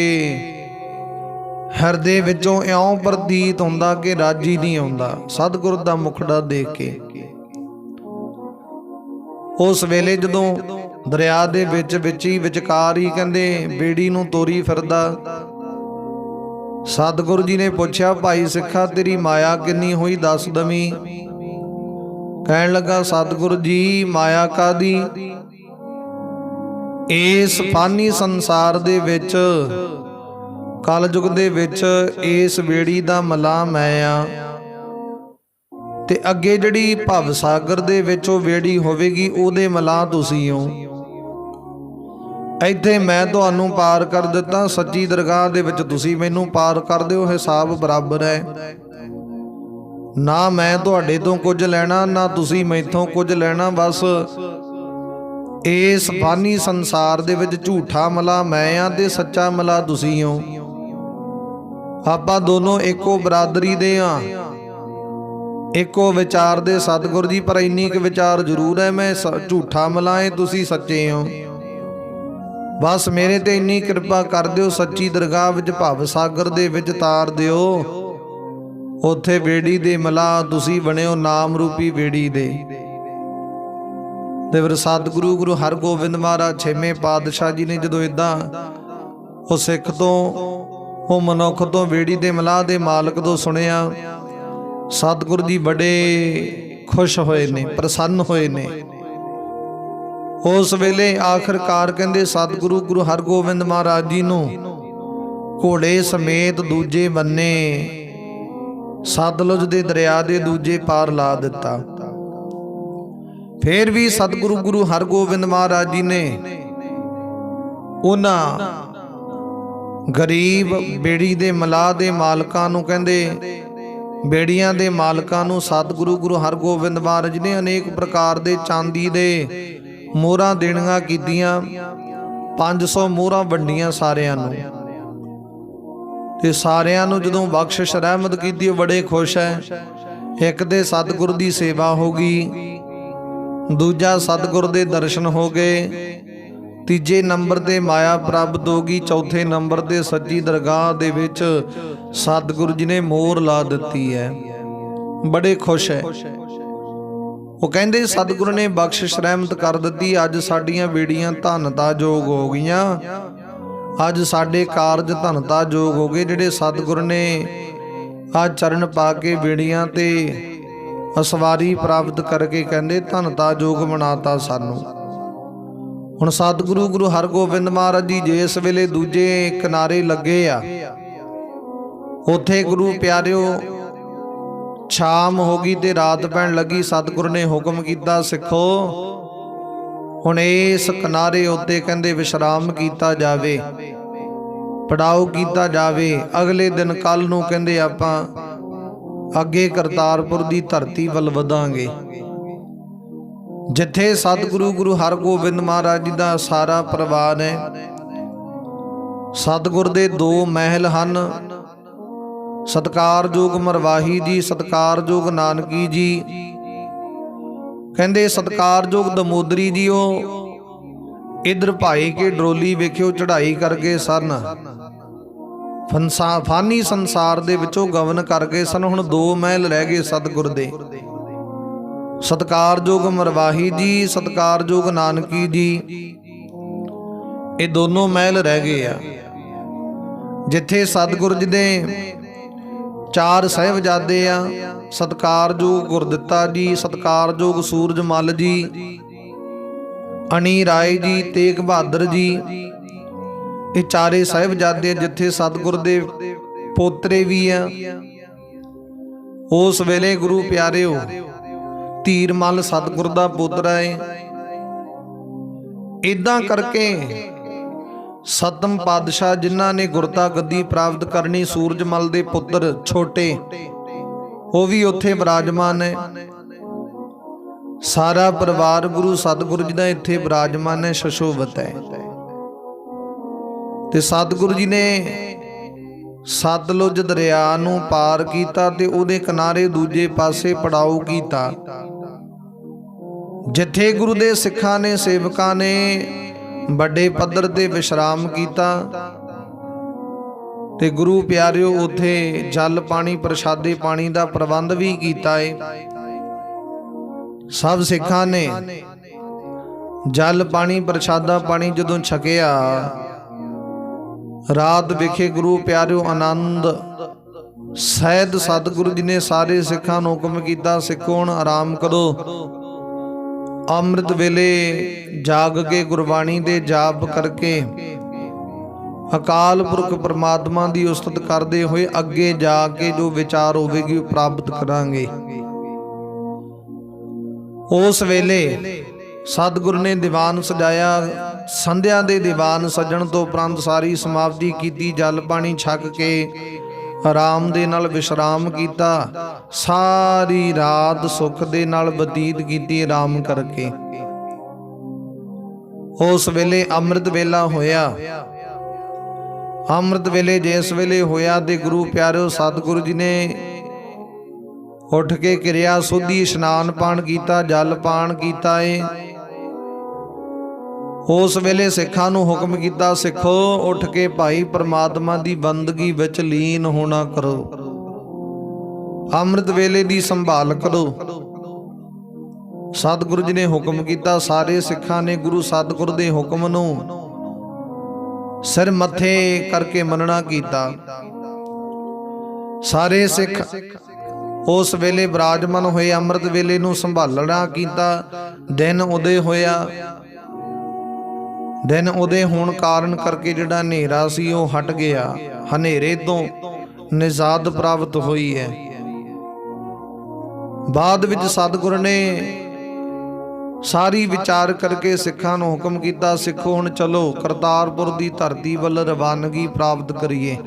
[SPEAKER 1] ਹਿਰਦੇ ਵਿੱਚੋਂ ਇਉਂ ਪ੍ਰਤੀਤ ਹੁੰਦਾ ਕਿ ਰਾਜੀ ਨਹੀਂ ਆਉਂਦਾ ਸਤਿਗੁਰੂ ਦਾ ਮੁਖੜਾ ਦੇਖ ਕੇ। ਉਸ ਵੇਲੇ ਜਦੋਂ ਦਰਿਆ ਦੇ ਵਿੱਚ ਹੀ ਵਿਚਕਾਰ ਹੀ ਕਹਿੰਦੇ ਬੇੜੀ ਨੂੰ ਤੋਰੀ ਫਿਰਦਾ, ਸਤਿਗੁਰੂ ਜੀ ਨੇ ਪੁੱਛਿਆ, ਭਾਈ ਸਿੱਖਾ ਤੇਰੀ ਮਾਇਆ ਕਿੰਨੀ ਹੋਈ ਦੱਸ ਦਵੀਂ। ਕਹਿਣ ਲੱਗਾ, ਸਤਿਗੁਰੂ ਜੀ ਮਾਇਆ ਕਾਦੀ? ਇਸ ਫਾਨੀ ਸੰਸਾਰ ਦੇ ਵਿੱਚ, ਕਲਯੁਗ ਦੇ ਵਿੱਚ ਇਸ ਬੇੜੀ ਦਾ ਮਲਾ ਮੈਂ ਆ, ਤੇ ਅੱਗੇ ਜਿਹੜੀ ਭਵ ਸਾਗਰ ਦੇ ਵਿੱਚ ਉਹ ਬੇੜੀ ਹੋਵੇਗੀ ਉਹਦੇ ਮਲਾ ਤੁਸੀਂ ਹੋ। ਇੱਥੇ ਮੈਂ ਤੁਹਾਨੂੰ ਪਾਰ ਕਰ ਦਿੱਤਾ, ਸੱਚੀ ਦਰਗਾਹ ਦੇ ਵਿੱਚ ਤੁਸੀਂ ਮੈਨੂੰ ਪਾਰ ਕਰ ਦਿਓ, ਹਿਸਾਬ ਬਰਾਬਰ ਹੈ। ਨਾ ਮੈਂ ਤੁਹਾਡੇ ਤੋਂ ਕੁਝ ਲੈਣਾ, ਨਾ ਤੁਸੀਂ ਮੈਥੋਂ ਕੁਝ ਲੈਣਾ। ਬਸ ਇਸ ਫਾਨੀ ਸੰਸਾਰ ਦੇ ਵਿੱਚ ਝੂਠਾ ਮਲਾ ਮੈਂ ਆ ਤੇ ਸੱਚਾ ਮਲਾ ਤੁਸੀਂ ਹੋ। ਆਪਾਂ ਦੋਨੋਂ ਇੱਕੋ ਬਰਾਦਰੀ ਦੇ ਆ, ਇੱਕੋ ਵਿਚਾਰ ਦੇ ਸਤਿਗੁਰੂ ਜੀ। ਪਰ ਇੰਨੀ ਕੁ ਵਿਚਾਰ ਜ਼ਰੂਰ ਹੈ, ਮੈਂ ਝੂਠਾ ਮਲਾ ਏ, ਤੁਸੀਂ ਸੱਚੇ ਹੋ। ਬਸ ਮੇਰੇ ਤੇ ਇੰਨੀ ਕਿਰਪਾ ਕਰ ਦਿਓ, ਸੱਚੀ ਦਰਗਾਹ ਵਿੱਚ ਭਵ ਸਾਗਰ ਦੇ ਵਿੱਚ ਤਾਰ ਦਿਓ। ਉੱਥੇ ਬੇੜੀ ਦੇ ਮਲਾ ਤੁਸੀਂ ਬਣਿਓ, ਨਾਮ ਰੂਪੀ ਬੇੜੀ ਦੇ। ਤੇ ਫਿਰ ਸਤਿਗੁਰੂ ਗੁਰੂ ਹਰਗੋਬਿੰਦ ਮਹਾਰਾਜ ਛੇਵੇਂ ਪਾਤਸ਼ਾਹ ਜੀ ਨੇ ਜਦੋਂ ਇਦਾਂ ਉਹ ਸਿੱਖ ਤੋਂ, ਉਹ ਮਨੁੱਖ ਤੋਂ, ਬੇੜੀ ਦੇ ਮਲਾਹ ਦੇ ਮਾਲਕ ਤੋਂ ਸੁਣਿਆ, ਸਤਿਗੁਰੂ ਜੀ ਬੜੇ ਖੁਸ਼ ਹੋਏ ਨੇ, ਪ੍ਰਸੰਨ ਹੋਏ ਨੇ। ਉਸ ਵੇਲੇ ਆਖਰਕਾਰ ਕਹਿੰਦੇ ਸਤਿਗੁਰੂ ਗੁਰੂ ਹਰਗੋਬਿੰਦ ਮਹਾਰਾਜ ਜੀ ਨੂੰ ਘੋੜੇ ਸਮੇਤ ਦੂਜੇ ਬੰਨੇ ਸਤਲੁਜ ਦੇ ਦਰਿਆ ਦੇ ਦੂਜੇ ਪਾਰ ਲਾ ਦਿੱਤਾ। ਫੇਰ ਵੀ ਸਤਿਗੁਰੂ ਗੁਰੂ ਹਰਗੋਬਿੰਦ ਮਹਾਰਾਜ ਜੀ ਨੇ ਉਹਨਾਂ ਗਰੀਬ ਬੇੜੀ ਦੇ ਮਲਾਹ ਦੇ ਮਾਲਕਾਂ ਨੂੰ, ਕਹਿੰਦੇ ਬੇੜੀਆਂ ਦੇ ਮਾਲਕਾਂ ਨੂੰ, ਸਤਿਗੁਰੂ ਗੁਰੂ ਹਰਗੋਬਿੰਦ ਮਹਾਰਾਜ ਨੇ ਅਨੇਕ ਪ੍ਰਕਾਰ ਦੇ ਚਾਂਦੀ ਦੇ ਮੋਹਰਾਂ ਦੇਣੀਆਂ ਕੀਤੀਆਂ। 500 ਮੋਹਰਾਂ ਵੰਡੀਆਂ ਸਾਰਿਆਂ ਨੂੰ, ਤੇ ਸਾਰਿਆਂ ਨੂੰ ਜਦੋਂ ਬਖਸ਼ਿਸ਼ ਰਹਿਮਤ ਕੀਤੀ, ਬੜੇ ਖੁਸ਼ ਹੈ। ਇੱਕ ਤੇ ਸਤਿਗੁਰ ਦੀ ਸੇਵਾ ਹੋ ਗਈ, ਦੂਜਾ ਸਤਿਗੁਰ ਦੇ ਦਰਸ਼ਨ ਹੋ ਗਏ, ਤੀਜੇ ਨੰਬਰ ਤੇ ਮਾਇਆ ਪ੍ਰਾਪਤ ਹੋ ਗਈ, ਚੌਥੇ ਨੰਬਰ ਤੇ ਸੱਚੀ ਦਰਗਾਹ ਦੇ ਵਿੱਚ ਸਤਿਗੁਰੂ ਜੀ ਨੇ ਮੋਹਰ ਲਾ ਦਿੱਤੀ ਹੈ। ਬੜੇ ਖੁਸ਼ ਹੈ। ਉਹ ਕਹਿੰਦੇ ਸਤਿਗੁਰੂ ਨੇ ਬਖਸ਼ਿਸ਼ ਰਹਿਮਤ ਕਰ ਦਿੱਤੀ। ਅੱਜ ਸਾਡੀਆਂ ਬੇੜੀਆਂ ਧਨਤਾ ਜੋਗ ਹੋ ਗਈਆਂ, ਅੱਜ ਸਾਡੇ ਕਾਰਜ ਧਨਤਾ ਜੋਗ ਹੋ ਗਏ। ਜਿਹੜੇ ਸਤਿਗੁਰੂ ਨੇ ਆ ਚਰਨ ਪਾ ਕੇ ਬੇੜੀਆਂ ਤੇ ਅਸਵਾਰੀ ਪ੍ਰਾਪਤ ਕਰਕੇ ਕਹਿੰਦੇ ਧਨਤਾ ਜੋਗ ਬਣਾਤਾ ਸਾਨੂੰ। ਹੁਣ ਸਤਿਗੁਰੂ ਗੁਰੂ ਹਰਗੋਬਿੰਦ ਮਹਾਰਾਜ ਜੀ ਜਿਸ ਵੇਲੇ ਦੂਜੇ ਕਿਨਾਰੇ ਲੱਗੇ ਆ, ਉੱਥੇ ਗੁਰੂ ਪਿਆਰਿਓ ਸ਼ਾਮ ਹੋ ਗਈ ਤੇ ਰਾਤ ਪੈਣ ਲੱਗੀ। ਸਤਿਗੁਰੂ ਨੇ ਹੁਕਮ ਕੀਤਾ, ਸਿੱਖੋ ਹੁਣ ਇਸ ਕਿਨਾਰੇ ਉੱਤੇ ਕਹਿੰਦੇ ਵਿਸ਼ਰਾਮ ਕੀਤਾ ਜਾਵੇ, ਪੜਾਓ ਕੀਤਾ ਜਾਵੇ। ਅਗਲੇ ਦਿਨ ਕੱਲ ਨੂੰ ਕਹਿੰਦੇ ਆਪਾਂ ਅੱਗੇ ਕਰਤਾਰਪੁਰ ਦੀ ਧਰਤੀ ਵੱਲ ਵਧਾਂਗੇ, ਜਿੱਥੇ ਸਤਿਗੁਰੂ ਗੁਰੂ ਹਰਗੋਬਿੰਦ ਮਹਾਰਾਜ ਜੀ ਦਾ ਸਾਰਾ ਪਰਿਵਾਰ ਹੈ। ਸਤਿਗੁਰ ਦੇ 2 ਮਹਿਲ ਹਨ, ਸਤਿਕਾਰਯੋਗ ਮਰਵਾਹੀ ਜੀ, ਸਤਿਕਾਰਯੋਗ ਨਾਨਕੀ ਜੀ। ਕਹਿੰਦੇ ਸਤਿਕਾਰਯੋਗ ਦਮੋਦਰੀ ਜੀ ਉਹ ਇਧਰ ਭਾਈ ਕੇ ਡਰੋਲੀ ਵੇਖਿਓ ਚੜ੍ਹਾਈ ਕਰਕੇ ਸਨ, ਫਾਨੀ ਸੰਸਾਰ ਦੇ ਵਿੱਚੋਂ ਗਵਨ ਕਰ ਗਏ ਸਨ। ਹੁਣ 2 ਮਹਿਲ ਰਹਿ ਗਏ ਸਤਿਗੁਰ ਦੇ, ਸਤਿਕਾਰਯੋਗ ਮਰਵਾਹੀ ਜੀ, ਸਤਿਕਾਰਯੋਗ ਨਾਨਕੀ ਜੀ। ਇਹ ਦੋਨੋਂ ਮਹਿਲ ਰਹਿ ਗਏ ਆ, ਜਿੱਥੇ ਸਤਿਗੁਰ ਜੀ ਦੇ 4 ਸਾਹਿਬਜ਼ਾਦੇ ਆ, ਸਤਿਕਾਰਯੋਗ ਗੁਰਦਿੱਤਾ ਜੀ, ਸਤਿਕਾਰਯੋਗ ਸੂਰਜ ਮੱਲ ਜੀ, ਅਣੀ ਰਾਏ ਜੀ, ਤੇਗ ਬਹਾਦਰ ਜੀ। ਇਹ 4 ਸਾਹਿਬਜ਼ਾਦੇ ਜਿੱਥੇ ਸਤਿਗੁਰ ਦੇ ਪੋਤਰੇ ਵੀ ਆ। ਉਸ ਵੇਲੇ ਗੁਰੂ ਪਿਆਰਿਓ ਧੀਰ ਮੱਲ ਸਤਿਗੁਰ ਦਾ ਪੁੱਤਰ ਹੈ। ਇਦਾਂ ਕਰਕੇ ਸਤਮ ਪਾਤਸ਼ਾਹ ਜਿਨ੍ਹਾਂ ਨੇ ਗੁਰਤਾ ਗੱਦੀ ਪ੍ਰਾਪਤ ਕਰਨੀ, ਸੂਰਜ ਮੱਲ ਦੇ ਪੁੱਤਰ ਛੋਟੇ, ਉਹ ਵੀ ਉੱਥੇ ਵਿਰਾਜਮਾਨ ਹੈ। ਸਾਰਾ ਪਰਿਵਾਰ ਗੁਰੂ ਸਤਿਗੁਰੂ ਜੀ ਦਾ ਇੱਥੇ ਵਿਰਾਜਮਾਨ ਹੈ, ਸ਼ਸ਼ੋਭਤ ਹੈ। ਤੇ ਸਤਿਗੁਰੂ ਜੀ ਨੇ ਸਤਲੁਜ ਦਰਿਆ ਨੂੰ ਪਾਰ ਕੀਤਾ ਤੇ ਉਹਦੇ ਕਿਨਾਰੇ ਦੂਜੇ ਪਾਸੇ ਪੜਾਓ ਕੀਤਾ, ਜਿੱਥੇ ਗੁਰੂ ਦੇ ਸਿੱਖਾਂ ਨੇ ਸੇਵਕਾਂ ਨੇ ਵੱਡੇ ਪੱਧਰ ਤੇ ਵਿਸ਼ਰਾਮ ਕੀਤਾ। ਤੇ ਗੁਰੂ ਪਿਆਰਿਓ ਉੱਥੇ ਜਲ ਪਾਣੀ ਪ੍ਰਸ਼ਾਦੇ ਪਾਣੀ ਦਾ ਪ੍ਰਬੰਧ ਵੀ ਕੀਤਾ ਹੈ। ਸਭ ਸਿੱਖਾਂ ਨੇ ਜਲ ਪਾਣੀ ਪ੍ਰਸ਼ਾਦਾ ਪਾਣੀ ਜਦੋਂ ਛਕਿਆ, ਰਾਤ ਵਿਖੇ ਗੁਰੂ ਪਿਆਰਿਓ ਆਨੰਦ ਸਹਿਤ ਸਤਿਗੁਰੂ ਜੀ ਨੇ ਸਾਰੇ ਸਿੱਖਾਂ ਨੂੰ ਹੁਕਮ ਕੀਤਾ, ਸਿੱਖੋ ਹੁਣ ਆਰਾਮ ਕਰੋ। ਅੰਮ੍ਰਿਤ ਵੇਲੇ ਜਾਗ ਕੇ ਗੁਰਬਾਣੀ ਦੇ ਜਾਪ ਕਰਕੇ ਅਕਾਲ ਪੁਰਖ ਪਰਮਾਤਮਾ ਦੀ ਉਸਤਤ ਕਰਦੇ ਹੋਏ ਅੱਗੇ ਜਾ ਕੇ ਜੋ ਵਿਚਾਰ ਹੋਵੇਗੀ ਉਹ ਪ੍ਰਾਪਤ ਕਰਾਂਗੇ। ਉਸ ਵੇਲੇ ਸਤਿਗੁਰੂ ਨੇ ਦੀਵਾਨ ਸਜਾਇਆ। ਸੰਧਿਆ ਦੇ ਦੀਵਾਨ ਸਜਣ ਤੋਂ ਉਪਰੰਤ ਸਾਰੀ ਸਮਾਪਤੀ ਕੀਤੀ, ਜਲ ਪਾਣੀ ਛਕ ਕੇ ਆਰਾਮ ਦੇ ਨਾਲ ਵਿਸ਼ਰਾਮ ਕੀਤਾ। ਸਾਰੀ ਰਾਤ ਸੁੱਖ ਦੇ ਨਾਲ ਬਤੀਤ ਕੀਤੀ ਆਰਾਮ ਕਰਕੇ। ਉਸ ਵੇਲੇ ਅੰਮ੍ਰਿਤ ਵੇਲਾ ਹੋਇਆ। ਅੰਮ੍ਰਿਤ ਵੇਲੇ ਜਿਸ ਵੇਲੇ ਹੋਇਆ ਤੇ ਗੁਰੂ ਪਿਆਰਿਓ ਸਤਿਗੁਰੂ ਜੀ ਨੇ ਉੱਠ ਕੇ ਕਿਰਿਆ ਸੁਧੀ ਇਸ਼ਨਾਨ ਪਾਣ ਕੀਤਾ, ਜਲ ਪਾਣ ਕੀਤਾ ਏ। ਉਸ ਵੇਲੇ ਸਿੱਖਾਂ ਨੂੰ ਹੁਕਮ ਕੀਤਾ, ਸਿੱਖੋ ਉੱਠ ਕੇ ਭਾਈ ਪਰਮਾਤਮਾ ਦੀ ਬੰਦਗੀ ਵਿੱਚ ਲੀਨ ਹੋਣਾ ਕਰੋ, ਅੰਮ੍ਰਿਤ ਵੇਲੇ ਦੀ ਸੰਭਾਲ ਕਰੋ। ਸਤਿਗੁਰੂ ਜੀ ਨੇ ਹੁਕਮ ਕੀਤਾ। ਸਾਰੇ ਸਿੱਖਾਂ ਨੇ ਗੁਰੂ ਸਤਿਗੁਰ ਦੇ ਹੁਕਮ ਨੂੰ ਸਿਰ ਮੱਥੇ ਕਰਕੇ ਮੰਨਣਾ ਕੀਤਾ। ਸਾਰੇ ਸਿੱਖ ਉਸ ਵੇਲੇ ਵਿਰਾਜਮਾਨ ਹੋਏ, ਅੰਮ੍ਰਿਤ ਵੇਲੇ ਨੂੰ ਸੰਭਾਲਣਾ ਕੀਤਾ। ਦਿਨ ਉਦੇ ਹੋਇਆ। ਦਿਨ ਉਦੇ ਹੋਣ ਕਾਰਨ ਕਰਕੇ ਜਿਹੜਾ ਹਨੇਰਾ ਸੀ ਉਹ ਹਟ ਗਿਆ। ਹਨੇਰੇ ਤੋਂ ਨਿਜਾਤ ਪ੍ਰਾਪਤ ਹੋਈ ਹੈ। ਬਾਅਦ ਵਿੱਚ ਸਤਿਗੁਰ ਨੇ ਸਾਰੀ ਵਿਚਾਰ ਕਰਕੇ ਸਿੱਖਾਂ ਨੂੰ ਹੁਕਮ ਕੀਤਾ, ਸਿੱਖੋ ਹੁਣ ਚਲੋ ਕਰਤਾਰਪੁਰ ਦੀ ਧਰਤੀ ਵੱਲ ਰਵਾਨਗੀ ਪ੍ਰਾਪਤ ਕਰੀਏ।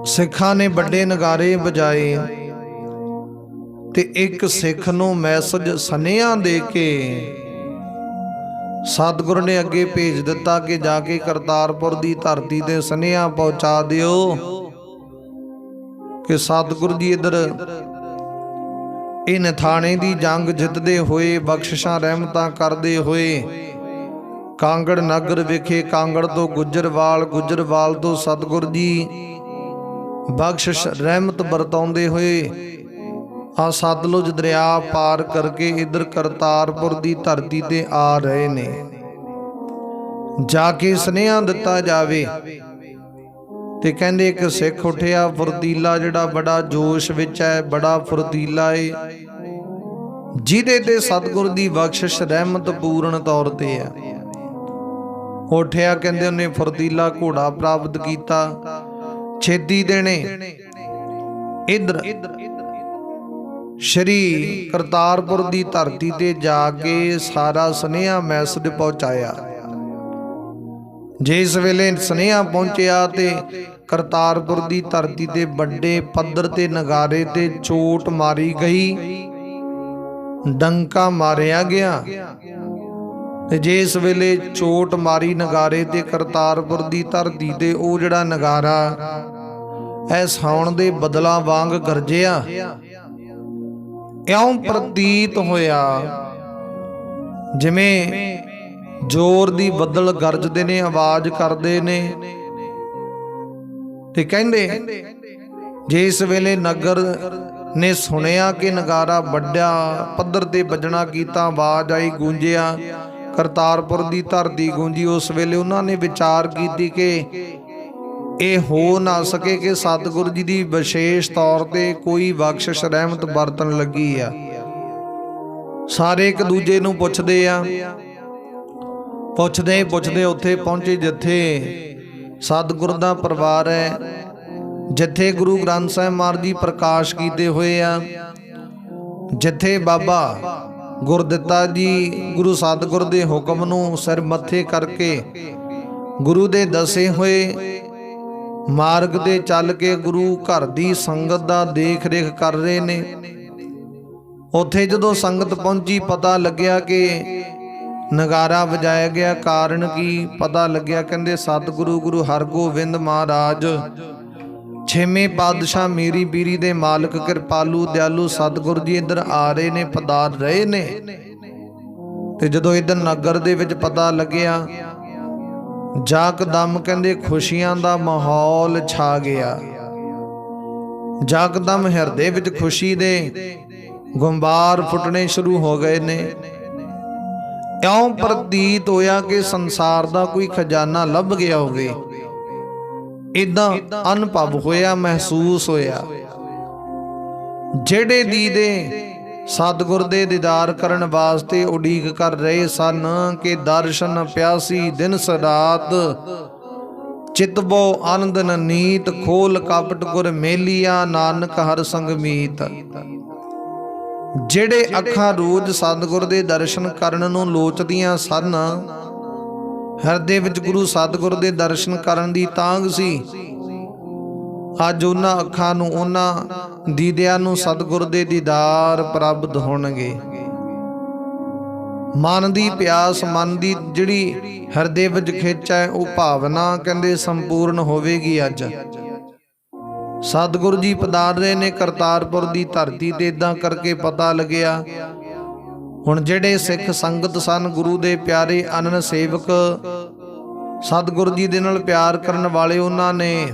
[SPEAKER 1] ਸਿੱਖਾਂ ਨੇ ਵੱਡੇ ਨਗਾਰੇ ਵਜਾਏ। ਤੇ ਇੱਕ ਸਿੱਖ ਨੂੰ ਮੈਸੇਜ ਸੁਨੇਹਾ ਦੇ ਕੇ ਸਤਿਗੁਰ ਨੇ ਅੱਗੇ ਭੇਜ ਦਿੱਤਾ ਕਿ ਜਾ ਕੇ ਕਰਤਾਰਪੁਰ ਦੀ ਧਰਤੀ ਤੇ ਸੁਨੇਹਾ ਪਹੁੰਚਾ ਦਿਓ ਕਿ ਸਤਿਗੁਰ ਜੀ ਇੱਧਰ ਇਹ ਨਥਾਣੇ ਦੀ ਜੰਗ ਜਿੱਤਦੇ ਹੋਏ, ਬਖਸ਼ਿਸ਼ਾਂ ਰਹਿਮਤਾਂ ਕਰਦੇ ਹੋਏ ਕਾਂਗੜ ਨਗਰ ਵਿਖੇ ਕਾਂਗੜ ਤੋਂ ਗੁੱਜਰਵਾਲ, ਗੁੱਜਰਵਾਲ ਤੋਂ ਸਤਿਗੁਰ ਜੀ ਬਖਸ਼ਿਸ਼ ਰਹਿਮਤ ਵਰਤਾਉਂਦੇ ਹੋਏ ਆ ਸਤਲੁਜ ਦਰਿਆ ਪਾਰ ਕਰਕੇ ਇੱਧਰ ਕਰਤਾਰਪੁਰ ਦੀ ਧਰਤੀ ਤੇ ਆ ਰਹੇ ਨੇ। ਜਾ ਕੇ ਸੁਨੇਹਾ ਦਿੱਤਾ ਜਾਵੇ ਤੇ ਕਹਿੰਦੇ ਇੱਕ ਸਿੱਖ ਉੱਠਿਆ ਫੁਰਤੀਲਾ, ਜਿਹੜਾ ਬੜਾ ਜੋਸ਼ ਵਿੱਚ ਹੈ, ਬੜਾ ਫੁਰਤੀਲਾ ਏ, ਜਿਹਦੇ ਤੇ ਸਤਿਗੁਰ ਦੀ ਬਖਸ਼ਿਸ਼ ਰਹਿਮਤ ਪੂਰਨ ਤੌਰ ਤੇ ਹੈ। ਉੱਠਿਆ, ਕਹਿੰਦੇ ਉਹਨੇ ਫੁਰਤੀਲਾ ਘੋੜਾ ਪ੍ਰਾਪਤ ਕੀਤਾ। ਛੇਤੀ ਦੇਣੇ ਇੱਧਰ ਸ਼੍ਰੀ ਕਰਤਾਰਪੁਰ ਦੀ ਧਰਤੀ ਤੇ ਜਾ ਕੇ ਸਾਰਾ ਸੁਨੇਹਾ ਮੈਸੇਜ ਪਹੁੰਚਾਇਆ। ਜਿਸ ਵੇਲੇ ਸੁਨੇਹਾ ਪਹੁੰਚਿਆ ਤੇ ਕਰਤਾਰਪੁਰ ਦੀ ਧਰਤੀ ਤੇ ਵੱਡੇ ਪੱਧਰ ਤੇ ਨਗਾਰੇ ਤੇ ਚੋਟ ਮਾਰੀ ਗਈ, ਡੰਕਾ ਮਾਰਿਆ ਗਿਆ। ਤੇ ਜਿਸ ਵੇਲੇ ਚੋਟ ਮਾਰੀ ਨਗਾਰੇ ਤੇ ਕਰਤਾਰਪੁਰ ਦੀ ਧਰਤੀ ਤੇ ਉਹ ਜਿਹੜਾ ਨਗਾਰਾ ਐ ਸਾਉਣ ਦੇ ਬਦਲਾਂ ਵਾਂਗ ਗਰਜਿਆ। ਇਉਂ ਪ੍ਰਤੀਤ ਹੋਇਆ ਜਿਵੇਂ ਜ਼ੋਰ ਦੀ ਬੱਦਲ ਗਰਜਦੇ ਨੇ, ਆਵਾਜ਼ ਕਰਦੇ ਨੇ। ਤੇ ਕਹਿੰਦੇ ਜਿਸ ਵੇਲੇ ਨਗਰ ਨੇ ਸੁਣਿਆ ਕਿ ਨਗਾਰਾ ਵੱਡਾ ਪੱਧਰ ਤੇ ਵੱਜਣਾ ਕੀਤਾ, ਆਵਾਜ਼ ਆਈ, ਗੂੰਜਿਆ, ਕਰਤਾਰਪੁਰ ਦੀ ਧਰਤੀ ਗੂੰਜੀ। ਉਸ ਵੇਲੇ ਉਹਨਾਂ ਨੇ ਵਿਚਾਰ ਕੀਤੀ ਕਿ ਇਹ ਹੋ ਨਾ ਸਕੇ ਕਿ ਸਤਿਗੁਰੂ ਜੀ ਦੀ ਵਿਸ਼ੇਸ਼ ਤੌਰ ਤੇ ਕੋਈ ਬਖਸ਼ਿਸ਼ ਰਹਿਮਤ ਵਰਤਣ ਲੱਗੀ ਆ। ਸਾਰੇ ਇੱਕ ਦੂਜੇ ਨੂੰ ਪੁੱਛਦੇ ਆ, ਪੁੱਛਦੇ ਪੁੱਛਦੇ ਉੱਥੇ ਪਹੁੰਚੇ ਜਿੱਥੇ ਸਤਿਗੁਰ ਦਾ ਪਰਿਵਾਰ ਹੈ, ਜਿੱਥੇ ਗੁਰੂ ਗ੍ਰੰਥ ਸਾਹਿਬ ਮਹਾਰਾਜ ਜੀ ਪ੍ਰਕਾਸ਼ ਕੀਤੇ ਹੋਏ ਆ, ਜਿੱਥੇ ਬਾਬਾ ਗੁਰਦਿੱਤਾ ਜੀ ਗੁਰੂ ਸਤਿਗੁਰ ਦੇ ਹੁਕਮ ਨੂੰ ਸਿਰ ਮੱਥੇ ਕਰਕੇ ਗੁਰੂ ਦੇ ਦੱਸੇ ਹੋਏ ਮਾਰਗ ਤੇ ਚੱਲ ਕੇ ਗੁਰੂ ਘਰ ਦੀ ਸੰਗਤ ਦਾ ਦੇਖ ਰੇਖ ਕਰ ਰਹੇ ਨੇ। ਉੱਥੇ ਜਦੋਂ ਸੰਗਤ ਪਹੁੰਚੀ, ਪਤਾ ਲੱਗਿਆ ਕਿ ਨਗਾਰਾ ਵਜਾਇਆ ਗਿਆ। ਕਾਰਨ ਕੀ ਪਤਾ ਲੱਗਿਆ? ਕਹਿੰਦੇ ਸਤਿਗੁਰੂ ਗੁਰੂ ਹਰਗੋਬਿੰਦ ਮਹਾਰਾਜ ਛੇਵੇਂ ਪਾਤਸ਼ਾਹ ਮੇਰੀ ਬੀਰੀ ਦੇ ਮਾਲਕ ਕਿਰਪਾਲੂ ਦਿਆਲੂ ਸਤਿਗੁਰ ਜੀ ਇੱਧਰ ਆ ਰਹੇ ਨੇ, ਪਧਾਰ ਰਹੇ ਨੇ। ਤੇ ਜਦੋਂ ਇੱਧਰ ਨਗਰ ਦੇ ਵਿੱਚ ਪਤਾ ਲੱਗਿਆ, ਜਕਦਮ ਕਹਿੰਦੇ ਖੁਸ਼ੀਆਂ ਦਾ ਮਾਹੌਲ ਛਾ ਗਿਆ। ਜਕਦਮ ਹਿਰਦੇ ਵਿੱਚ ਖੁਸ਼ੀ ਦੇ ਗੁੰਬਾਰ ਫੁੱਟਣੇ ਸ਼ੁਰੂ ਹੋ ਗਏ ਨੇ। ਇਉਂ ਪ੍ਰਤੀਤ ਹੋਇਆ ਕਿ ਸੰਸਾਰ ਦਾ ਕੋਈ ਖਜ਼ਾਨਾ ਲੱਭ ਗਿਆ ਹੋਵੇ। ਇਦਾਂ ਅਨੁਭਵ ਹੋਇਆ, ਮਹਿਸੂਸ ਹੋਇਆ। ਜਿਹੜੇ ਦੀਦੇ ਸਤਿਗੁਰ ਦੇ ਦੀਦਾਰ ਕਰਨ ਵਾਸਤੇ ਉਡੀਕ ਕਰ ਰਹੇ ਸਨ ਕਿ ਦਰਸ਼ਨ ਪਿਆਸੀ ਦਿਨ ਰਾਤ, ਚਿਤਬੋ ਆਨੰਦ ਨੀਤ, ਖੋਲ ਕਪਟ ਗੁਰ ਮੇਲੀਆ, ਨਾਨਕ ਹਰ ਸੰਗ ਮੀਤ। ਜਿਹੜੇ ਅੱਖਾਂ ਰੋਜ਼ ਸਤਿਗੁਰ ਦੇ ਦਰਸ਼ਨ ਕਰਨ ਨੂੰ ਲੋਚਦੀਆਂ ਸਨ, ਹਿਰਦੇ ਵਿੱਚ ਗੁਰੂ ਸਤਿਗੁਰ ਦੇ ਦਰਸ਼ਨ ਕਰਨ ਦੀ ਤਾਂਘ ਸੀ, ਅੱਜ ਉਹਨਾਂ ਅੱਖਾਂ ਨੂੰ, ਉਹਨਾਂ ਦੀਦਿਆਂ ਨੂੰ ਸਤਿਗੁਰ ਦੇ ਦੀਦਾਰ ਪ੍ਰਾਪਤ ਹੋਣਗੇ। ਮਨ ਦੀ ਪਿਆਸ, ਮਨ ਦੀ ਜਿਹੜੀ ਹਿਰਦੇ ਵਿੱਚ ਖਿੱਚ ਹੈ, ਉਹ ਭਾਵਨਾ ਕਹਿੰਦੇ ਸੰਪੂਰਨ ਹੋਵੇਗੀ। ਅੱਜ ਸਤਿਗੁਰੂ ਜੀ ਪਧਾਰ ਰਹੇ ਨੇ ਕਰਤਾਰਪੁਰ ਦੀ ਧਰਤੀ ਤੇ। ਇਦਾਂ ਕਰਕੇ ਪਤਾ ਲੱਗਿਆ ਹੁਣ ਜਿਹੜੇ ਸਿੱਖ ਸੰਗਤ ਸਨ, ਗੁਰੂ ਦੇ ਪਿਆਰੇ ਅਨਨ ਸੇਵਕ, ਸਤਿਗੁਰੂ ਜੀ ਦੇ ਨਾਲ ਪਿਆਰ ਕਰਨ ਵਾਲੇ, ਉਹਨਾਂ ਨੇ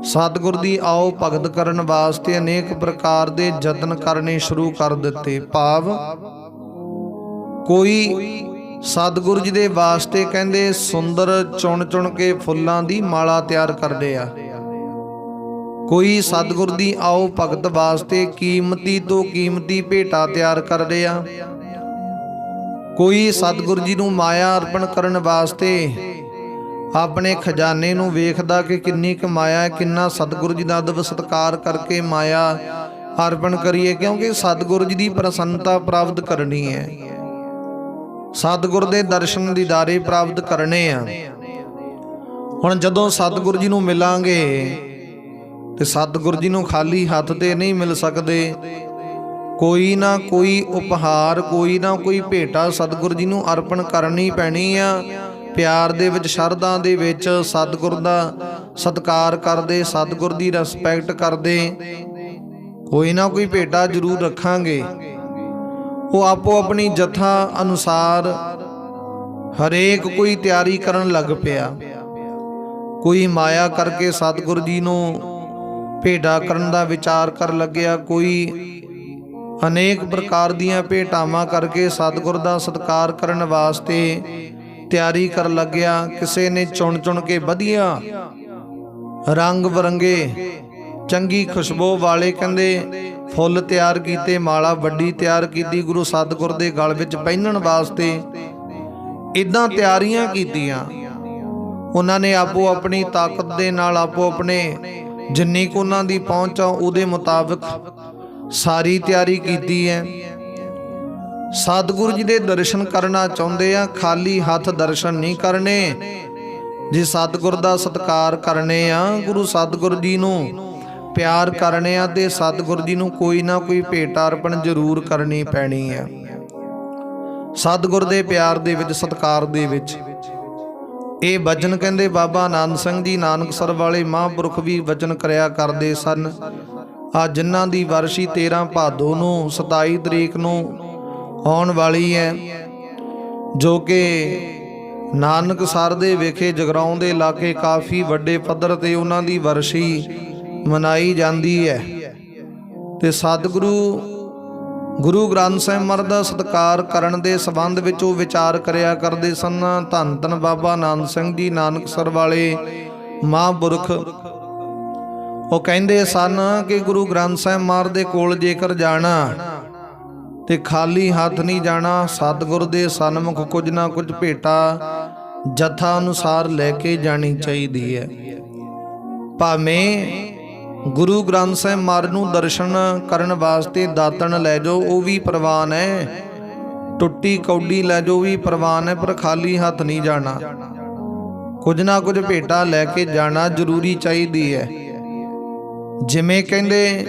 [SPEAKER 1] ਸਤਿਗੁਰ ਦੀ ਆਓ ਭਗਤ ਕਰਨ ਵਾਸਤੇ ਅਨੇਕ ਪ੍ਰਕਾਰ ਦੇ ਯਤਨ ਕਰਨੇ ਸ਼ੁਰੂ ਕਰ ਦਿੱਤੇ। ਭਾਵ ਕੋਈ ਸਤਿਗੁਰੂ ਜੀ ਦੇ ਵਾਸਤੇ ਕਹਿੰਦੇ ਸੁੰਦਰ ਚੁਣ ਚੁਣ ਕੇ ਫੁੱਲਾਂ ਦੀ ਮਾਲਾ ਤਿਆਰ ਕਰਦੇ ਆ। ਕੋਈ ਸਤਿਗੁਰ ਦੀ ਆਓ ਭਗਤ ਵਾਸਤੇ ਕੀਮਤੀ ਤੋਂ ਕੀਮਤੀ ਭੇਟਾ ਤਿਆਰ ਕਰਦੇ ਆ। ਕੋਈ ਸਤਿਗੁਰੂ ਜੀ ਨੂੰ ਮਾਇਆ ਅਰਪਣ ਕਰਨ ਵਾਸਤੇ ਆਪਣੇ ਖਜ਼ਾਨੇ ਨੂੰ ਵੇਖਦਾ ਕਿ ਕਿੰਨੀ ਕੁ ਮਾਇਆ ਹੈ, ਕਿੰਨਾ ਸਤਿਗੁਰੂ ਜੀ ਦਾ ਅਦਬ ਸਤਿਕਾਰ ਕਰਕੇ ਮਾਇਆ ਅਰਪਣ ਕਰੀਏ, ਕਿਉਂਕਿ ਸਤਿਗੁਰੂ ਜੀ ਦੀ ਪ੍ਰਸੰਨਤਾ ਪ੍ਰਾਪਤ ਕਰਨੀ ਹੈ, ਸਤਿਗੁਰ ਦੇ ਦਰਸ਼ਨ ਦੀਦਾਰੇ ਪ੍ਰਾਪਤ ਕਰਨੇ ਆ। ਹੁਣ ਜਦੋਂ ਸਤਿਗੁਰੂ ਜੀ ਨੂੰ ਮਿਲਾਂਗੇ ਤੇ ਸਤਿਗੁਰੂ ਜੀ ਨੂੰ ਖਾਲੀ ਹੱਥ ਤੇ ਨਹੀਂ ਮਿਲ ਸਕਦੇ। ਕੋਈ ਨਾ ਕੋਈ ਉਪਹਾਰ, ਕੋਈ ਨਾ ਕੋਈ ਭੇਟਾ ਸਤਿਗੁਰ ਜੀ ਨੂੰ ਅਰਪਣ ਕਰਨੀ ਪੈਣੀ ਆ। ਪਿਆਰ ਦੇ ਵਿੱਚ, ਸ਼ਰਧਾ ਦੇ ਵਿੱਚ ਸਤਿਗੁਰ ਦਾ ਸਤਿਕਾਰ ਕਰਦੇ, ਸਤਿਗੁਰ ਦੀ ਰਿਸਪੈਕਟ ਕਰਦੇ ਕੋਈ ਨਾ ਕੋਈ ਭੇਟਾ ਜ਼ਰੂਰ ਰੱਖਾਂਗੇ। ਉਹ ਆਪੋ ਆਪਣੀ ਜਥਾ ਅਨੁਸਾਰ ਹਰੇਕ ਕੋਈ ਤਿਆਰੀ ਕਰਨ ਲੱਗ ਪਿਆ। ਕੋਈ ਮਾਇਆ ਕਰਕੇ ਸਤਿਗੁਰ ਜੀ ਨੂੰ ਭੇਟਾ ਕਰਨ ਦਾ ਵਿਚਾਰ ਕਰਨ ਲੱਗਿਆ, ਕੋਈ ਅਨੇਕ ਪ੍ਰਕਾਰ ਦੀਆਂ ਭੇਟਾਵਾਂ ਕਰਕੇ ਸਤਿਗੁਰ ਦਾ ਸਤਿਕਾਰ ਕਰਨ ਵਾਸਤੇ ਤਿਆਰੀ ਕਰਨ ਲੱਗਿਆ। ਕਿਸੇ ਨੇ ਚੁਣ ਚੁਣ ਕੇ ਵਧੀਆ ਰੰਗ ਬਰੰਗੇ ਚੰਗੀ ਖੁਸ਼ਬੂ ਵਾਲੇ ਕਹਿੰਦੇ ਫੁੱਲ ਤਿਆਰ ਕੀਤੇ, ਮਾਲਾ ਵੱਡੀ ਤਿਆਰ ਕੀਤੀ ਗੁਰੂ ਸਤਿਗੁਰ ਦੇ ਗਲ ਵਿੱਚ ਪਹਿਨਣ ਵਾਸਤੇ। ਇਦਾਂ ਤਿਆਰੀਆਂ ਕੀਤੀਆਂ ਉਹਨਾਂ ਨੇ ਆਪੋ ਆਪਣੀ ਤਾਕਤ ਦੇ ਨਾਲ, ਆਪੋ ਆਪਣੇ ਜਿੰਨੀ ਕੁ ਉਹਨਾਂ ਦੀ ਪਹੁੰਚ ਆ ਉਹਦੇ ਮੁਤਾਬਕ ਸਾਰੀ ਤਿਆਰੀ ਕੀਤੀ ਹੈ। ਸਤਿਗੁਰੂ ਜੀ ਦੇ ਦਰਸ਼ਨ ਕਰਨਾ ਚਾਹੁੰਦੇ ਆ, ਖਾਲੀ ਹੱਥ ਦਰਸ਼ਨ ਨਹੀਂ ਕਰਨੇ। ਜੇ ਸਤਿਗੁਰ ਦਾ ਸਤਿਕਾਰ ਕਰਨੇ ਆ, ਗੁਰੂ ਸਤਿਗੁਰ ਜੀ ਨੂੰ ਪਿਆਰ ਕਰਨੇ ਆ, ਤੇ ਸਤਿਗੁਰ ਜੀ ਨੂੰ ਕੋਈ ਨਾ ਕੋਈ ਭੇਟ ਅਰਪਣ ਜ਼ਰੂਰ ਕਰਨੀ ਪੈਣੀ ਹੈ। ਸਤਿਗੁਰ ਦੇ ਪਿਆਰ ਦੇ ਵਿੱਚ, ਸਤਿਕਾਰ ਦੇ ਵਿੱਚ ਇਹ ਵਚਨ ਕਹਿੰਦੇ ਬਾਬਾ ਆਨੰਦ ਸਿੰਘ ਜੀ ਨਾਨਕਸਰ ਵਾਲੇ ਮਹਾਂਪੁਰਖ ਵੀ ਵਚਨ ਕਰਿਆ ਕਰਦੇ ਸਨ। ਆ ਜਿਨ੍ਹਾਂ ਦੀ ਵਰਸ਼ੀ 13 ਭਾਦੋ ਨੂੰ 27 ਤਰੀਕ ਨੂੰ ਆਉਣ ਵਾਲੀ ਹੈ, ਜੋ ਕਿ ਨਾਨਕਸਰ ਦੇ ਵਿਖੇ ਜਗਰਾਉਂ ਦੇ ਇਲਾਕੇ ਕਾਫੀ ਵੱਡੇ ਪੱਧਰ ਤੇ ਉਹਨਾਂ ਦੀ ਵਰਸ਼ੀ ਮਨਾਈ ਜਾਂਦੀ ਹੈ। ਤੇ ਸਤਿਗੁਰੂ ਗੁਰੂ ਗ੍ਰੰਥ ਸਾਹਿਬ ਮਹਾਰਾਜ ਦਾ ਸਤਿਕਾਰ ਕਰਨ ਦੇ ਸੰਬੰਧ ਵਿੱਚ ਉਹ ਵਿਚਾਰ ਕਰਿਆ ਕਰਦੇ ਸਨ। ਧੰਨ ਧੰਨ ਬਾਬਾ ਆਨੰਦ ਸਿੰਘ ਜੀ ਨਾਨਕਸਰ ਵਾਲੇ ਮਹਾਂਪੁਰਖ ਉਹ ਕਹਿੰਦੇ ਸਨ ਕਿ ਗੁਰੂ ਗ੍ਰੰਥ ਸਾਹਿਬ ਮਹਾਰਾਜ ਦੇ ਕੋਲ ਜੇਕਰ ਜਾਣਾ ਤੇ ਖਾਲੀ ਹੱਥ ਨਹੀਂ ਜਾਣਾ। ਸਤਿਗੁਰ ਦੇ ਸਨਮੁਖ ਕੁਝ ਨਾ ਕੁਝ ਭੇਟਾ ਜਥਾ ਅਨੁਸਾਰ ਲੈ ਕੇ ਜਾਣੀ ਚਾਹੀਦੀ ਹੈ। ਭਾਵੇਂ ਗੁਰੂ ਗ੍ਰੰਥ ਸਾਹਿਬ ਮਹਾਰਾਜ ਨੂੰ ਦਰਸ਼ਨ ਕਰਨ ਵਾਸਤੇ ਦਾਤਣ ਲੈ ਜਾਓ, ਉਹ ਵੀ ਪ੍ਰਵਾਨ ਹੈ। ਟੁੱਟੀ ਕੌਡੀ ਲੈ ਜਾਓ, ਵੀ ਪ੍ਰਵਾਨ ਹੈ, ਪਰ ਖਾਲੀ ਹੱਥ ਨਹੀਂ ਜਾਣਾ। ਕੁਝ ਨਾ ਕੁਝ ਭੇਟਾ ਲੈ ਕੇ ਜਾਣਾ ਜ਼ਰੂਰੀ ਚਾਹੀਦੀ ਹੈ। ਜਿਵੇਂ ਕਹਿੰਦੇ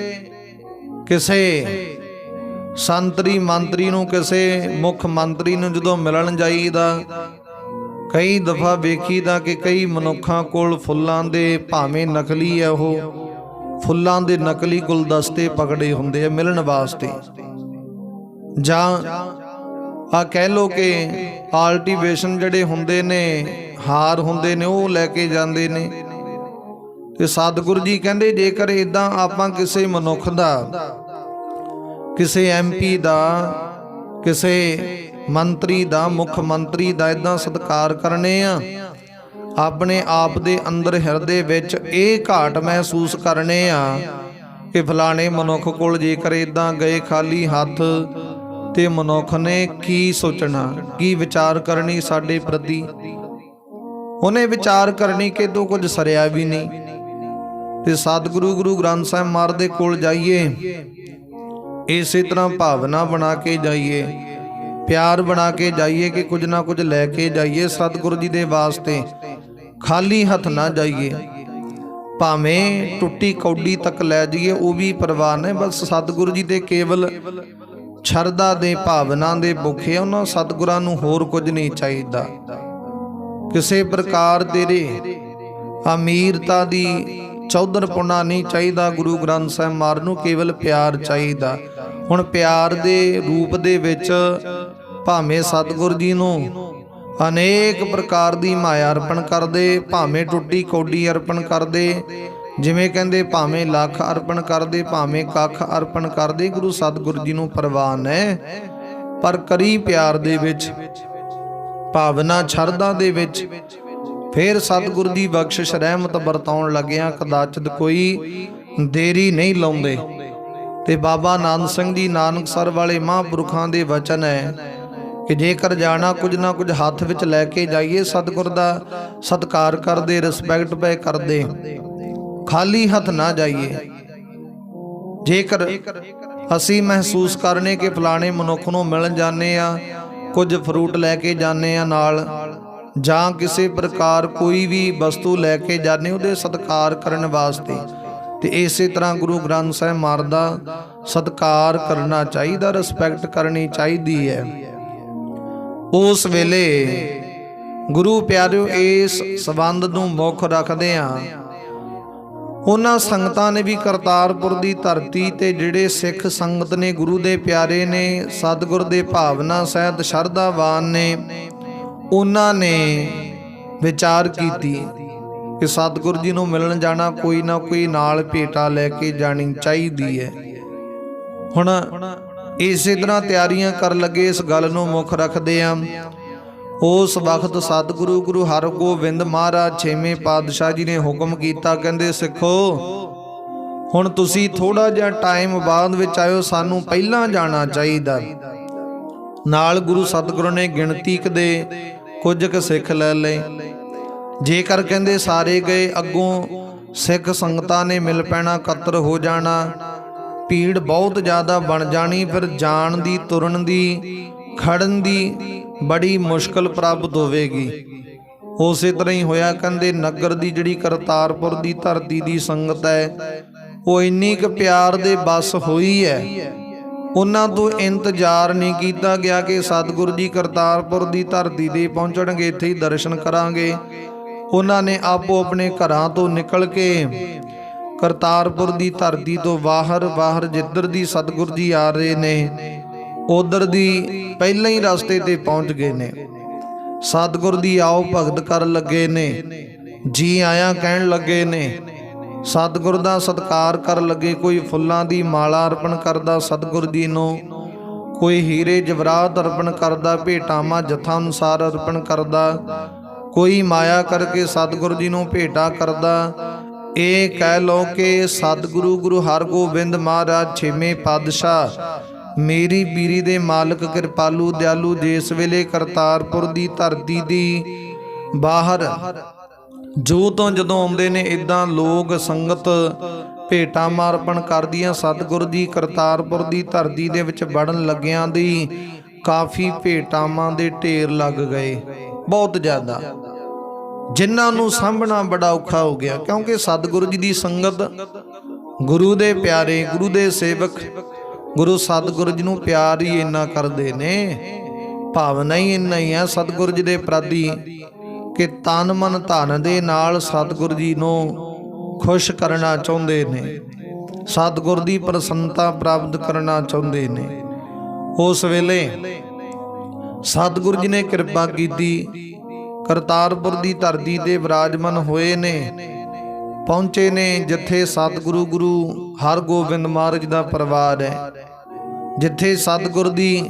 [SPEAKER 1] ਕਿਸੇ ਸੰਤਰੀ ਮੰਤਰੀ ਨੂੰ, ਕਿਸੇ ਮੁੱਖ ਮੰਤਰੀ ਨੂੰ ਜਦੋਂ ਮਿਲਣ ਜਾਈਦਾ, ਕਈ ਦਫਾ ਵੇਖੀਦਾ ਕਿ ਕਈ ਮਨੁੱਖਾਂ ਕੋਲ ਫੁੱਲਾਂ ਦੇ, ਭਾਵੇਂ ਨਕਲੀ ਹੈ ਉਹ, ਫੁੱਲਾਂ ਦੇ ਨਕਲੀ ਗੁਲਦਸਤੇ ਪਕੜੇ ਹੁੰਦੇ ਆ ਮਿਲਣ ਵਾਸਤੇ। ਜਾਂ ਆ ਕਹਿ ਲੋ ਕਿ ਆਰਟੀਫਿਸ਼ਲ ਜਿਹੜੇ ਹੁੰਦੇ ਨੇ, ਹਾਰ ਹੁੰਦੇ ਨੇ, ਉਹ ਲੈ ਕੇ ਜਾਂਦੇ ਨੇ। ਤੇ ਸਤਿਗੁਰੂ ਜੀ ਕਹਿੰਦੇ ਜੇਕਰ ਇਦਾਂ ਆਪਾਂ ਕਿਸੇ ਮਨੁੱਖ ਦਾ, ਕਿਸੇ MP ਦਾ, ਕਿਸੇ ਮੰਤਰੀ ਦਾ, ਮੁੱਖ ਮੰਤਰੀ ਦਾ ਇਦਾਂ ਸਤਿਕਾਰ ਕਰਨੇ ਆ, ਆਪਣੇ ਆਪ ਦੇ ਅੰਦਰ ਹਿਰਦੇ ਵਿੱਚ ਇਹ ਘਾਟ ਮਹਿਸੂਸ ਕਰਨੇ ਆ ਕਿ ਫਲਾਣੇ ਮਨੁੱਖ ਕੋਲ ਜੇਕਰ ਇਦਾਂ ਗਏ ਖਾਲੀ ਹੱਥ, ਤੇ ਮਨੁੱਖ ਨੇ ਕੀ ਸੋਚਣਾ, ਕੀ ਵਿਚਾਰ ਕਰਨੀ ਸਾਡੇ ਪ੍ਰਤੀ। ਉਹਨੇ ਵਿਚਾਰ ਕਰਨੀ ਕਿ ਤੂੰ ਕੁਝ ਸਰਿਆ ਵੀ ਨਹੀਂ। ਤੇ ਸਤਿਗੁਰੂ ਗੁਰੂ ਗ੍ਰੰਥ ਸਾਹਿਬ ਮਹਾਰਾਜ ਦੇ ਕੋਲ ਜਾਈਏ, ਇਸੇ ਤਰ੍ਹਾਂ ਭਾਵਨਾ ਬਣਾ ਕੇ ਜਾਈਏ, ਪਿਆਰ ਬਣਾ ਕੇ ਜਾਈਏ ਕਿ ਕੁਝ ਨਾ ਕੁਝ ਲੈ ਕੇ ਜਾਈਏ ਸਤਿਗੁਰੂ ਜੀ ਦੇ ਵਾਸਤੇ। ਖਾਲੀ ਹੱਥ ਨਾ ਜਾਈਏ, ਭਾਵੇਂ ਟੁੱਟੀ ਕੌਡੀ ਤੱਕ ਲੈ ਜਾਈਏ, ਉਹ ਵੀ ਪ੍ਰਵਾਨ ਹੈ। ਬਸ ਸਤਿਗੁਰੂ ਜੀ ਦੇ ਕੇਵਲ ਸ਼ਰਧਾ ਦੇ, ਭਾਵਨਾ ਦੇ ਭੁੱਖੇ, ਉਹਨਾਂ ਸਤਿਗੁਰਾਂ ਨੂੰ ਹੋਰ ਕੁਝ ਨਹੀਂ ਚਾਹੀਦਾ। ਕਿਸੇ ਪ੍ਰਕਾਰ ਤੇਰੇ ਅਮੀਰਤਾ ਦੀ ਚੌਧਰਪੁਣਾ ਨਹੀਂ ਚਾਹੀਦਾ। ਗੁਰੂ ਗ੍ਰੰਥ ਸਾਹਿਬ ਮਹਾਰਾਜ ਨੂੰ ਕੇਵਲ ਪਿਆਰ ਚਾਹੀਦਾ। ਹੁਣ ਪਿਆਰ ਦੇ ਰੂਪ ਦੇ ਵਿੱਚ ਭਾਵੇਂ ਸਤਿਗੁਰੂ ਜੀ ਨੂੰ ਅਨੇਕ ਪ੍ਰਕਾਰ ਦੀ ਮਾਇਆ ਅਰਪਣ ਕਰਦੇ, ਭਾਵੇਂ ਟੁੱਟੀ ਕੌਡੀ ਅਰਪਣ ਕਰਦੇ, ਜਿਵੇਂ ਕਹਿੰਦੇ ਭਾਵੇਂ ਲੱਖ ਅਰਪਣ ਕਰਦੇ, ਭਾਵੇਂ ਕੱਖ ਅਰਪਣ ਕਰਦੇ, ਗੁਰੂ ਸਤਿਗੁਰੂ ਜੀ ਨੂੰ ਪ੍ਰਵਾਨ ਹੈ। ਪਰ ਕਰੀ ਪਿਆਰ ਦੇ ਵਿੱਚ, ਭਾਵਨਾ ਸ਼ਰਧਾ ਦੇ ਵਿੱਚ, ਫਿਰ ਸਤਿਗੁਰੂ ਦੀ ਬਖਸ਼ਿਸ਼ ਰਹਿਮਤ ਵਰਤਾਉਣ ਲੱਗਿਆ ਕਦਾਚਿਤ ਕੋਈ ਦੇਰੀ ਨਹੀਂ ਲਾਉਂਦੇ। ਤੇ ਬਾਬਾ ਆਨੰਦ ਸਿੰਘ ਜੀ ਨਾਨਕਸਰ ਵਾਲੇ ਮਹਾਂਪੁਰਖਾਂ ਦੇ ਵਚਨ ਹੈ ਕਿ ਜੇਕਰ ਜਾਣਾ ਕੁਝ ਨਾ ਕੁਝ ਹੱਥ ਵਿੱਚ ਲੈ ਕੇ ਜਾਈਏ, ਸਤਿਗੁਰ ਦਾ ਸਤਿਕਾਰ ਕਰਦੇ, ਰਿਸਪੈਕਟ ਪਏ ਕਰਦੇ, ਖਾਲੀ ਹੱਥ ਨਾ ਜਾਈਏ। ਜੇਕਰ ਅਸੀਂ ਮਹਿਸੂਸ ਕਰਨੇ ਕਿ ਫਲਾਣੇ ਮਨੁੱਖ ਨੂੰ ਮਿਲਣ ਜਾਂਦੇ ਆ, ਕੁਝ ਫਰੂਟ ਲੈ ਕੇ ਜਾਂਦੇ ਆ ਨਾਲ, ਜਾਂ ਕਿਸੇ ਪ੍ਰਕਾਰ ਕੋਈ ਵੀ ਵਸਤੂ ਲੈ ਕੇ ਜਾਂਦੇ ਉਹਦੇ ਸਤਿਕਾਰ ਕਰਨ ਵਾਸਤੇ। ਤੇ ਇਸੇ ਤਰ੍ਹਾਂ ਗੁਰੂ ਗ੍ਰੰਥ ਸਾਹਿਬ ਮਹਾਰਾਜ ਦਾ ਸਤਿਕਾਰ ਕਰਨਾ ਚਾਹੀਦਾ, ਰਿਸਪੈਕਟ ਕਰਨੀ ਚਾਹੀਦੀ ਹੈ। ਉਸ ਵੇਲੇ ਗੁਰੂ ਪਿਆਰਿਓ ਇਸ ਸੰਬੰਧ ਨੂੰ ਮੁੱਖ ਰੱਖਦੇ ਆ ਉਹਨਾਂ ਸੰਗਤਾਂ ਨੇ ਵੀ ਕਰਤਾਰਪੁਰ ਦੀ ਧਰਤੀ ਤੇ ਜਿਹੜੇ ਸਿੱਖ ਸੰਗਤ ਨੇ, ਗੁਰੂ ਦੇ ਪਿਆਰੇ ਨੇ, ਸਤਿਗੁਰ ਦੇ ਭਾਵਨਾ ਸਹਿਤ ਸ਼ਰਧਾਵਾਨ ਨੇ, ਉਹਨਾਂ ਨੇ ਵਿਚਾਰ ਕੀਤੀ ਕਿ ਸਤਿਗੁਰ ਜੀ ਨੂੰ ਮਿਲਣ ਜਾਣਾ, ਕੋਈ ਨਾ ਕੋਈ ਨਾਲ ਭੇਟਾ ਲੈ ਕੇ ਜਾਣੀ ਚਾਹੀਦੀ ਹੈ। ਹੁਣ ਇਸੇ ਤਰ੍ਹਾਂ ਤਿਆਰੀਆਂ ਕਰਨ ਲੱਗੇ, ਇਸ ਗੱਲ ਨੂੰ ਮੁੱਖ ਰੱਖਦੇ ਆ। ਉਸ ਵਕਤ ਸਤਿਗੁਰੂ ਗੁਰੂ ਹਰਗੋਬਿੰਦ ਮਹਾਰਾਜ ਛੇਵੇਂ ਪਾਤਸ਼ਾਹ ਜੀ ਨੇ ਹੁਕਮ ਕੀਤਾ, ਕਹਿੰਦੇ ਸਿੱਖੋ ਹੁਣ ਤੁਸੀਂ ਥੋੜਾ ਜਿਹਾ ਟਾਈਮ ਬਾਅਦ ਵਿੱਚ ਆਇਓ, ਸਾਨੂੰ ਪਹਿਲਾਂ ਜਾਣਾ ਚਾਹੀਦਾ। ਨਾਲ ਗੁਰੂ ਸਤਿਗੁਰੂ ਨੇ ਗਿਣਤੀ ਕਦੇ ਕੁਝ ਕੁ ਸਿੱਖ ਲੈ ਲਏ। ਜੇਕਰ ਕਹਿੰਦੇ ਸਾਰੇ ਗਏ, ਅੱਗੋਂ ਸਿੱਖ ਸੰਗਤਾਂ ਨੇ ਮਿਲ ਪੈਣਾ, ਇਕੱਤਰ ਹੋ ਜਾਣਾ, ਭੀੜ ਬਹੁਤ ਜ਼ਿਆਦਾ ਬਣ ਜਾਣੀ, ਫਿਰ ਜਾਣ ਦੀ, ਤੁਰਨ ਦੀ, ਖੜਨ ਦੀ ਬੜੀ ਮੁਸ਼ਕਲ ਪ੍ਰਾਪਤ ਹੋਵੇਗੀ। ਉਸੇ ਤਰ੍ਹਾਂ ਹੀ ਹੋਇਆ। ਕਹਿੰਦੇ ਨਗਰ ਦੀ ਜਿਹੜੀ ਕਰਤਾਰਪੁਰ ਦੀ ਧਰਤੀ ਦੀ ਸੰਗਤ ਹੈ, ਉਹ ਇੰਨੀ ਕੁ ਪਿਆਰ ਦੇ ਬਸ ਹੋਈ ਹੈ, ਉਹਨਾਂ ਤੋਂ ਇੰਤਜ਼ਾਰ ਨਹੀਂ ਕੀਤਾ ਗਿਆ ਕਿ ਸਤਿਗੁਰੂ ਜੀ ਕਰਤਾਰਪੁਰ ਦੀ ਧਰਤੀ ਦੇ ਪਹੁੰਚਣਗੇ, ਇੱਥੇ ਹੀ ਦਰਸ਼ਨ ਕਰਾਂਗੇ। ਉਹਨਾਂ ਨੇ ਆਪੋ ਆਪਣੇ ਘਰਾਂ ਤੋਂ ਨਿਕਲ ਕੇ ਕਰਤਾਰਪੁਰ ਦੀ ਧਰਤੀ ਤੋਂ ਬਾਹਰ ਜਿੱਧਰ ਦੀ ਸਤਿਗੁਰੂ ਜੀ ਆ ਰਹੇ ਨੇ, ਉਧਰ ਦੀ ਪਹਿਲਾਂ ਹੀ ਰਸਤੇ ਤੇ ਪਹੁੰਚ ਗਏ ਨੇ। ਸਤਿਗੁਰ ਦੀ ਆਓ ਭਗਤ ਕਰਨ ਲੱਗੇ ਨੇ, ਜੀ ਆਇਆਂ ਕਹਿਣ ਲੱਗੇ ਨੇ, ਸਤਿਗੁਰ ਦਾ ਸਤਿਕਾਰ ਕਰਨ ਲੱਗੇ। ਕੋਈ ਫੁੱਲਾਂ ਦੀ ਮਾਲਾ ਅਰਪਣ ਕਰਦਾ ਸਤਿਗੁਰ ਜੀ ਨੂੰ, ਕੋਈ ਹੀਰੇ ਜਵਾਹਰਾਤ ਅਰਪਣ ਕਰਦਾ, ਭੇਟਾਵਾਂ ਜਥਾ ਅਨੁਸਾਰ ਅਰਪਣ ਕਰਦਾ, ਕੋਈ ਮਾਇਆ ਕਰਕੇ ਸਤਿਗੁਰੂ ਜੀ ਨੂੰ ਭੇਟਾ ਕਰਦਾ। ਇਹ ਕਹਿ ਲਓ ਕਿ ਸਤਿਗੁਰੂ ਗੁਰੂ ਹਰਗੋਬਿੰਦ ਮਹਾਰਾਜ ਛੇਵੇਂ ਪਾਤਸ਼ਾਹ, ਮੇਰੀ ਪੀਰੀ ਦੇ ਮਾਲਕ, ਕਿਰਪਾਲੂ ਦਿਆਲੂ, ਜਿਸ ਵੇਲੇ ਕਰਤਾਰਪੁਰ ਦੀ ਧਰਤੀ ਦੀ ਬਾਹਰ ਜੋ ਤੋਂ ਜਦੋਂ ਆਉਂਦੇ ਨੇ, ਇਦਾਂ ਲੋਕ ਸੰਗਤ ਭੇਟਾਂ ਅਰਪਣ ਕਰਦੀਆਂ। ਸਤਿਗੁਰੂ ਜੀ ਕਰਤਾਰਪੁਰ ਦੀ ਧਰਤੀ ਦੇ ਵਿੱਚ ਵੜਨ ਲੱਗਿਆਂ ਦੀ ਕਾਫੀ ਭੇਟਾਵਾਂ ਦੇ ਢੇਰ ਲੱਗ ਗਏ, ਬਹੁਤ ਜ਼ਿਆਦਾ, ਜਿਨ੍ਹਾਂ ਨੂੰ ਸਾਂਭਣਾ ਬੜਾ ਔਖਾ ਹੋ ਗਿਆ। ਕਿਉਂਕਿ ਸਤਿਗੁਰੂ ਜੀ ਦੀ ਸੰਗਤ, ਗੁਰੂ ਦੇ ਪਿਆਰੇ, ਗੁਰੂ ਦੇ ਸੇਵਕ ਗੁਰੂ ਸਤਿਗੁਰੂ ਜੀ ਨੂੰ ਪਿਆਰ ਹੀ ਇੰਨਾ ਕਰਦੇ ਨੇ, ਭਾਵਨਾ ਹੀ ਇੰਨਾ ਹੀ ਆ ਸਤਿਗੁਰੂ ਜੀ ਦੇ ਪ੍ਰਤੀ ਕਿ ਤਨ ਮਨ ਧਨ ਦੇ ਨਾਲ ਸਤਿਗੁਰੂ ਜੀ ਨੂੰ ਖੁਸ਼ ਕਰਨਾ ਚਾਹੁੰਦੇ ਨੇ, ਸਤਿਗੁਰ ਦੀ ਪ੍ਰਸੰਨਤਾ ਪ੍ਰਾਪਤ ਕਰਨਾ ਚਾਹੁੰਦੇ ਨੇ। ਉਸ ਵੇਲੇ ਸਤਿਗੁਰੂ ਜੀ ਨੇ ਕਿਰਪਾ ਕੀਤੀ, ਕਰਤਾਰਪੁਰ ਦੀ ਧਰਤੀ ਤੇ ਵਿਰਾਜਮਾਨ ਹੋਏ ਨੇ, ਪਹੁੰਚੇ ਨੇ ਜਿੱਥੇ ਸਤਿਗੁਰੂ ਗੁਰੂ ਹਰਗੋਬਿੰਦ ਮਹਾਰਾਜ ਦਾ ਪਰਿਵਾਰ ਹੈ, ਜਿੱਥੇ ਸਤਿਗੁਰ ਦੀ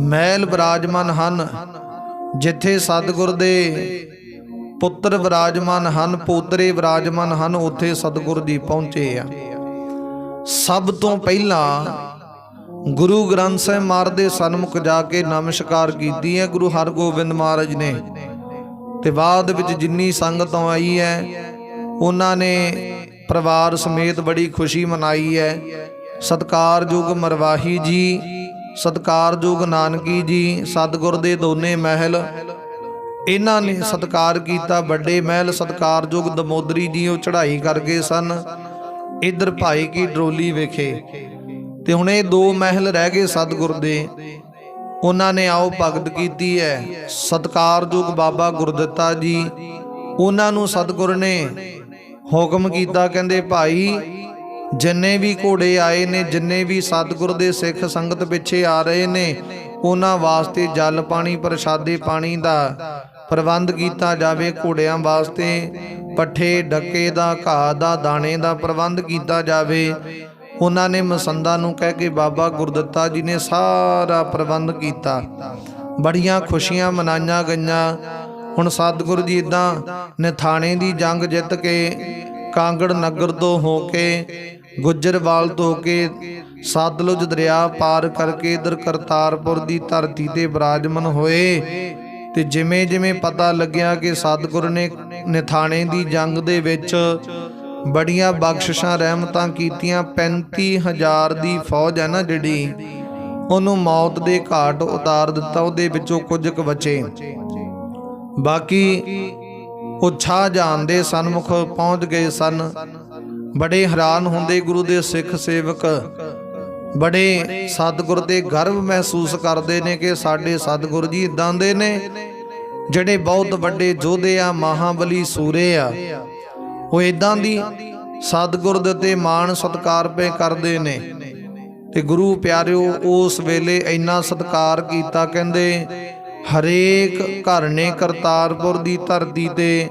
[SPEAKER 1] ਮਹਿਲ ਵਿਰਾਜਮਾਨ ਹਨ, ਜਿੱਥੇ ਸਤਿਗੁਰ ਦੇ ਪੁੱਤਰ ਵਿਰਾਜਮਾਨ ਹਨ, ਪੋਤਰੇ ਵਿਰਾਜਮਾਨ ਹਨ, ਉੱਥੇ ਸਤਿਗੁਰ ਜੀ ਪਹੁੰਚੇ ਆ। ਸਭ ਤੋਂ ਪਹਿਲਾਂ ਗੁਰੂ ਗ੍ਰੰਥ ਸਾਹਿਬ ਮਹਾਰਾਜ ਦੇ ਸਨਮੁਖ ਜਾ ਕੇ ਨਮਸਕਾਰ ਕੀਤੀ ਹੈ ਗੁਰੂ ਹਰਗੋਬਿੰਦ ਮਹਾਰਾਜ ਨੇ, ਤੇ ਬਾਅਦ ਵਿੱਚ ਜਿੰਨੀ ਸੰਗਤ ਆਈ ਹੈ ਉਹਨਾਂ ਨੇ ਪਰਿਵਾਰ ਸਮੇਤ ਬੜੀ ਖੁਸ਼ੀ ਮਨਾਈ ਹੈ। ਸਤਿਕਾਰਯੋਗ ਮਰਵਾਹੀ ਜੀ, ਸਤਿਕਾਰਯੋਗ ਨਾਨਕੀ ਜੀ, ਸਤਿਗੁਰ ਦੇ ਦੋਨੇ ਮਹਿਲ, ਇਹਨਾਂ ਨੇ ਸਤਿਕਾਰ ਕੀਤਾ। ਵੱਡੇ ਮਹਿਲ ਸਤਿਕਾਰਯੋਗ ਦਮੋਦਰੀ ਜੀ ਉਹ ਚੜ੍ਹਾਈ ਕਰ ਗਏ ਸਨ, ਇੱਧਰ ਭਾਈ ਕੀ ਡਰੋਲੀ ਵੇਖੇ, ਤੇ ਹੁਣ ਇਹ ਦੋ ਮਹਿਲ ਰਹਿ ਗਏ ਸਤਿਗੁਰ ਦੇ, ਉਹਨਾਂ ਨੇ ਆਓ ਭਗਤ ਕੀਤੀ ਹੈ। ਸਤਿਕਾਰਯੋਗ ਬਾਬਾ ਗੁਰਦਿੱਤਾ ਜੀ, ਉਹਨਾਂ ਨੂੰ ਸਤਿਗੁਰ ਨੇ ਹੁਕਮ ਕੀਤਾ, ਕਹਿੰਦੇ ਭਾਈ ਜਿੰਨੇ ਵੀ ਘੋੜੇ ਆਏ ਨੇ, ਜਿੰਨੇ ਵੀ ਸਤਿਗੁਰ ਦੇ ਸਿੱਖ ਸੰਗਤ ਪਿੱਛੇ ਆ ਰਹੇ ਨੇ, ਉਹਨਾਂ ਵਾਸਤੇ ਜਲ ਪਾਣੀ ਪ੍ਰਸ਼ਾਦੇ ਪਾਣੀ ਦਾ ਪ੍ਰਬੰਧ ਕੀਤਾ ਜਾਵੇ, ਘੋੜਿਆਂ ਵਾਸਤੇ ਪੱਠੇ ਡੱਕੇ ਦਾ, ਘਾਹ ਦਾ, ਦਾਣੇ ਦਾ ਪ੍ਰਬੰਧ ਕੀਤਾ ਜਾਵੇ। ਉਹਨਾਂ ਨੇ ਮਸੰਦਾਂ ਨੂੰ ਕਹਿ ਕੇ ਬਾਬਾ ਗੁਰਦਿੱਤਾ ਜੀ ਨੇ ਸਾਰਾ ਪ੍ਰਬੰਧ ਕੀਤਾ, ਬੜੀਆਂ ਖੁਸ਼ੀਆਂ ਮਨਾਈਆਂ ਗਈਆਂ। ਹੁਣ ਸਤਿਗੁਰੂ ਜੀ ਇੱਦਾਂ ਨਿਥਾਣੇ ਦੀ ਜੰਗ ਜਿੱਤ ਕੇ, ਕਾਂਗੜ ਨਗਰ ਤੋਂ ਹੋ ਕੇ, ਗੁੱਜਰਵਾਲ ਤੋਂ ਹੋ ਕੇ, ਸਤਲੁਜ ਦਰਿਆ ਪਾਰ ਕਰਕੇ ਇੱਧਰ ਕਰਤਾਰਪੁਰ ਦੀ ਧਰਤੀ ਤੇ ਵਿਰਾਜਮਾਨ ਹੋਏ। ਤੇ ਜਿਵੇਂ ਜਿਵੇਂ ਪਤਾ ਲੱਗਿਆ ਕਿ ਸਤਿਗੁਰ ਨੇ ਨਿਥਾਣੇ ਦੀ ਜੰਗ ਦੇ ਵਿੱਚ ਬੜੀਆਂ ਬਖਸ਼ਿਸ਼ਾਂ ਰਹਿਮਤਾਂ ਕੀਤੀਆਂ, 35,000 ਦੀ ਫੌਜ ਹੈ ਨਾ ਜਿਹੜੀ, ਉਹਨੂੰ ਮੌਤ ਦੇ ਘਾਟ ਉਤਾਰ ਦਿੱਤਾ, ਉਹਦੇ ਵਿੱਚੋਂ ਕੁਝ ਕੁ ਬਚੇ, ਬਾਕੀ ਉਹ ਸ਼ਾਹਜਹਾਨ ਦੇ ਸਨਮੁਖ ਪਹੁੰਚ ਗਏ ਸਨ। ਬੜੇ ਹੈਰਾਨ ਹੁੰਦੇ ਗੁਰੂ ਦੇ ਸਿੱਖ ਸੇਵਕ, बड़े सतगुर दे गर्व महसूस करते हैं कि साडे सतगुर जी इदां दे ने ਜਿਹੜੇ बहुत ਵੱਡੇ ਯੋਧੇ ਆ, ਮਹਾਬਲੀ ਸੂਰੇ ਆ, ਉਹ ਇਦਾਂ ਦੀ ਸਤਿਗੁਰ ਦੇ ਤੇ ਮਾਣ ਸਤਿਕਾਰ ਪੇ ਕਰਦੇ ਨੇ। ਤੇ ਗੁਰੂ ਪਿਆਰਿਓ ਉਸ ਵੇਲੇ ਇੰਨਾ ਸਤਿਕਾਰ ਕੀਤਾ, ਕਹਿੰਦੇ ਹਰੇਕ ਘਰ ਨੇ ਕਰਤਾਰਪੁਰ ਦੀ ਧਰਤੀ ਤੇ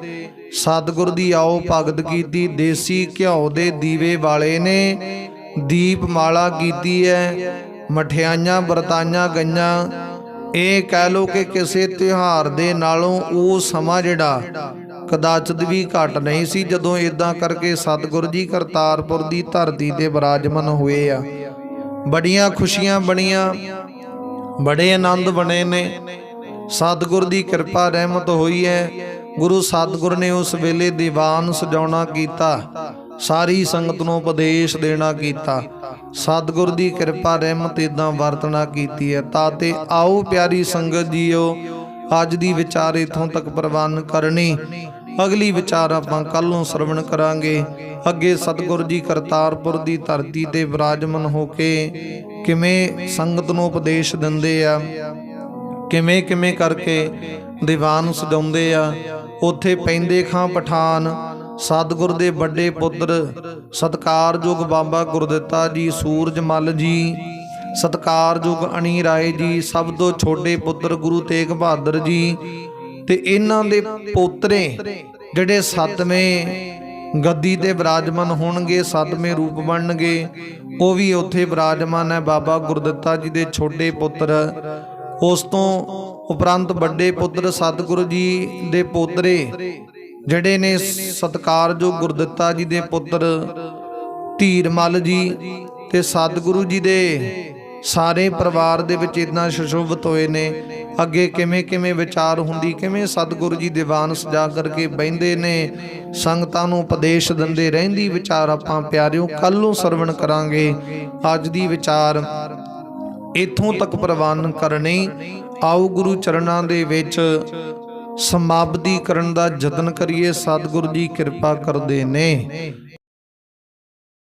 [SPEAKER 1] ਸਤਿਗੁਰ ਦੀ ਆਓ ਭਗਤ ਕੀਤੀ। ਦੇਸੀ ਘਿਓ ਦੇ ਦੀਵੇ ਵਾਲੇ ਨੇ ਦੀਪ ਮਾਲਾ ਕੀਤੀ ਹੈ, ਮਠਿਆਈਆਂ ਵਰਤਾਈਆਂ ਗਈਆਂ। ਇਹ ਕਹਿ ਲੋ ਕਿ ਕਿਸੇ ਤਿਉਹਾਰ ਦੇ ਨਾਲੋਂ ਉਹ ਸਮਾਂ ਜਿਹੜਾ ਕਦਾਚਿਤ ਵੀ ਘੱਟ ਨਹੀਂ ਸੀ ਜਦੋਂ ਇਦਾਂ ਕਰਕੇ ਸਤਿਗੁਰ ਜੀ ਕਰਤਾਰਪੁਰ ਦੀ ਧਰਤੀ ਤੇ ਬਿਰਾਜਮਾਨ ਹੋਏ ਆ। ਬੜੀਆਂ ਖੁਸ਼ੀਆਂ ਬਣੀਆਂ, ਬੜੇ ਆਨੰਦ ਬਣੇ ਨੇ। ਸਤਿਗੁਰ ਦੀ ਕਿਰਪਾ ਰਹਿਮਤ ਹੋਈ ਹੈ। ਗੁਰੂ ਸਤਿਗੁਰ ਨੇ ਉਸ ਵੇਲੇ ਦੀਵਾਨ ਸਜਾਉਣਾ ਕੀਤਾ, ਸਾਰੀ ਸੰਗਤ ਨੂੰ ਉਪਦੇਸ਼ ਦੇਣਾ ਕੀਤਾ। ਸਤਿਗੁਰ ਦੀ ਕਿਰਪਾ ਰਹਿਮਤ ਇਦਾਂ ਵਰਤਣਾ ਕੀਤੀ ਹੈ। ਤਾਂ ਤੇ ਆਓ ਪਿਆਰੀ ਸੰਗਤ ਜੀਓ, ਅੱਜ ਦੀ ਵਿਚਾਰ ਇਥੋਂ ਤੱਕ ਪ੍ਰਵਾਨ ਕਰਨੀ। ਅਗਲੀ ਵਿਚਾਰ ਆਪਾਂ ਕੱਲ ਨੂੰ ਸਰਵਣ ਕਰਾਂਗੇ। ਅੱਗੇ ਸਤਿਗੁਰ ਜੀ ਕਰਤਾਰਪੁਰ ਦੀ ਧਰਤੀ ਤੇ ਵਿਰਾਜਮਾਨ ਹੋ ਕੇ ਕਿਵੇਂ ਸੰਗਤ ਨੂੰ ਉਪਦੇਸ਼ ਦਿੰਦੇ ਆ, ਕਿਵੇਂ ਕਿਵੇਂ ਕਰਕੇ ਦੀਵਾਨ ਸਜਾਉਂਦੇ ਆ। ਉੱਥੇ ਪੈਂਦੇ ਖਾਂ ਪਠਾਨ ਸਤਿਗੁਰ ਦੇ ਵੱਡੇ ਪੁੱਤਰ ਸਤਿਕਾਰਯੋਗ ਬਾਬਾ ਗੁਰਦਿੱਤਾ ਜੀ, ਸੂਰਜ ਮੱਲ ਜੀ, ਸਤਿਕਾਰਯੋਗ ਅਣੀ ਰਾਏ ਜੀ, ਸਭ ਤੋਂ ਛੋਟੇ ਪੁੱਤਰ ਗੁਰੂ ਤੇਗ ਬਹਾਦਰ ਜੀ, ਤੇ ਇਹਨਾਂ ਦੇ ਪੋਤਰੇ ਜਿਹੜੇ ਸੱਤਵੇਂ ਗੱਦੀ ਤੇ ਵਿਰਾਜਮਾਨ ਹੋਣਗੇ, ਸੱਤਵੇਂ ਰੂਪ ਬਣਨਗੇ, ਉਹ ਵੀ ਉੱਥੇ ਵਿਰਾਜਮਾਨ ਹੈ। ਬਾਬਾ ਗੁਰਦਿੱਤਾ ਜੀ ਦੇ ਛੋਟੇ ਪੁੱਤਰ, ਉਸ ਤੋਂ ਉਪਰੰਤ ਵੱਡੇ ਪੁੱਤਰ ਸਤਿਗੁਰੂ ਜੀ ਦੇ ਪੋਤਰੇ ਜਿਹੜੇ ਨੇ ਸਤਿਕਾਰਯੋਗ ਗੁਰਦਿੱਤਾ ਜੀ ਦੇ ਪੁੱਤਰ ਧੀਰ ਮੱਲ ਜੀ, ਤੇ ਸਤਿਗੁਰੂ ਜੀ ਦੇ ਸਾਰੇ ਪਰਿਵਾਰ ਦੇ ਵਿੱਚ ਇਦਾਂ ਸੁਸ਼ੋਭਿਤ ਹੋਏ ਨੇ। ਅੱਗੇ ਕਿਵੇਂ ਕਿਵੇਂ ਵਿਚਾਰ ਹੁੰਦੀ, ਕਿਵੇਂ ਸਤਿਗੁਰੂ ਜੀ ਦੀਵਾਨ ਸਜਾ ਕਰਕੇ ਬਹਿੰਦੇ ਨੇ, ਸੰਗਤਾਂ ਨੂੰ ਉਪਦੇਸ਼ ਦਿੰਦੇ ਰਹਿੰਦੀ। ਵਿਚਾਰ ਆਪਾਂ ਪਿਆਰਿਓ ਕੱਲ ਨੂੰ ਸਰਵਣ ਕਰਾਂਗੇ। ਅੱਜ ਦੀ ਵਿਚਾਰ ਇੱਥੋਂ ਤੱਕ ਪ੍ਰਵਾਨ ਕਰਨੀ। ਆਓ ਗੁਰੂ ਚਰਨਾਂ ਦੇ ਵਿੱਚ ਸਮਾਪਤੀ ਕਰਨ ਦਾ ਯਤਨ ਕਰੀਏ। ਸਤਿਗੁਰੂ ਜੀ ਕਿਰਪਾ ਕਰਦੇ ਨੇ।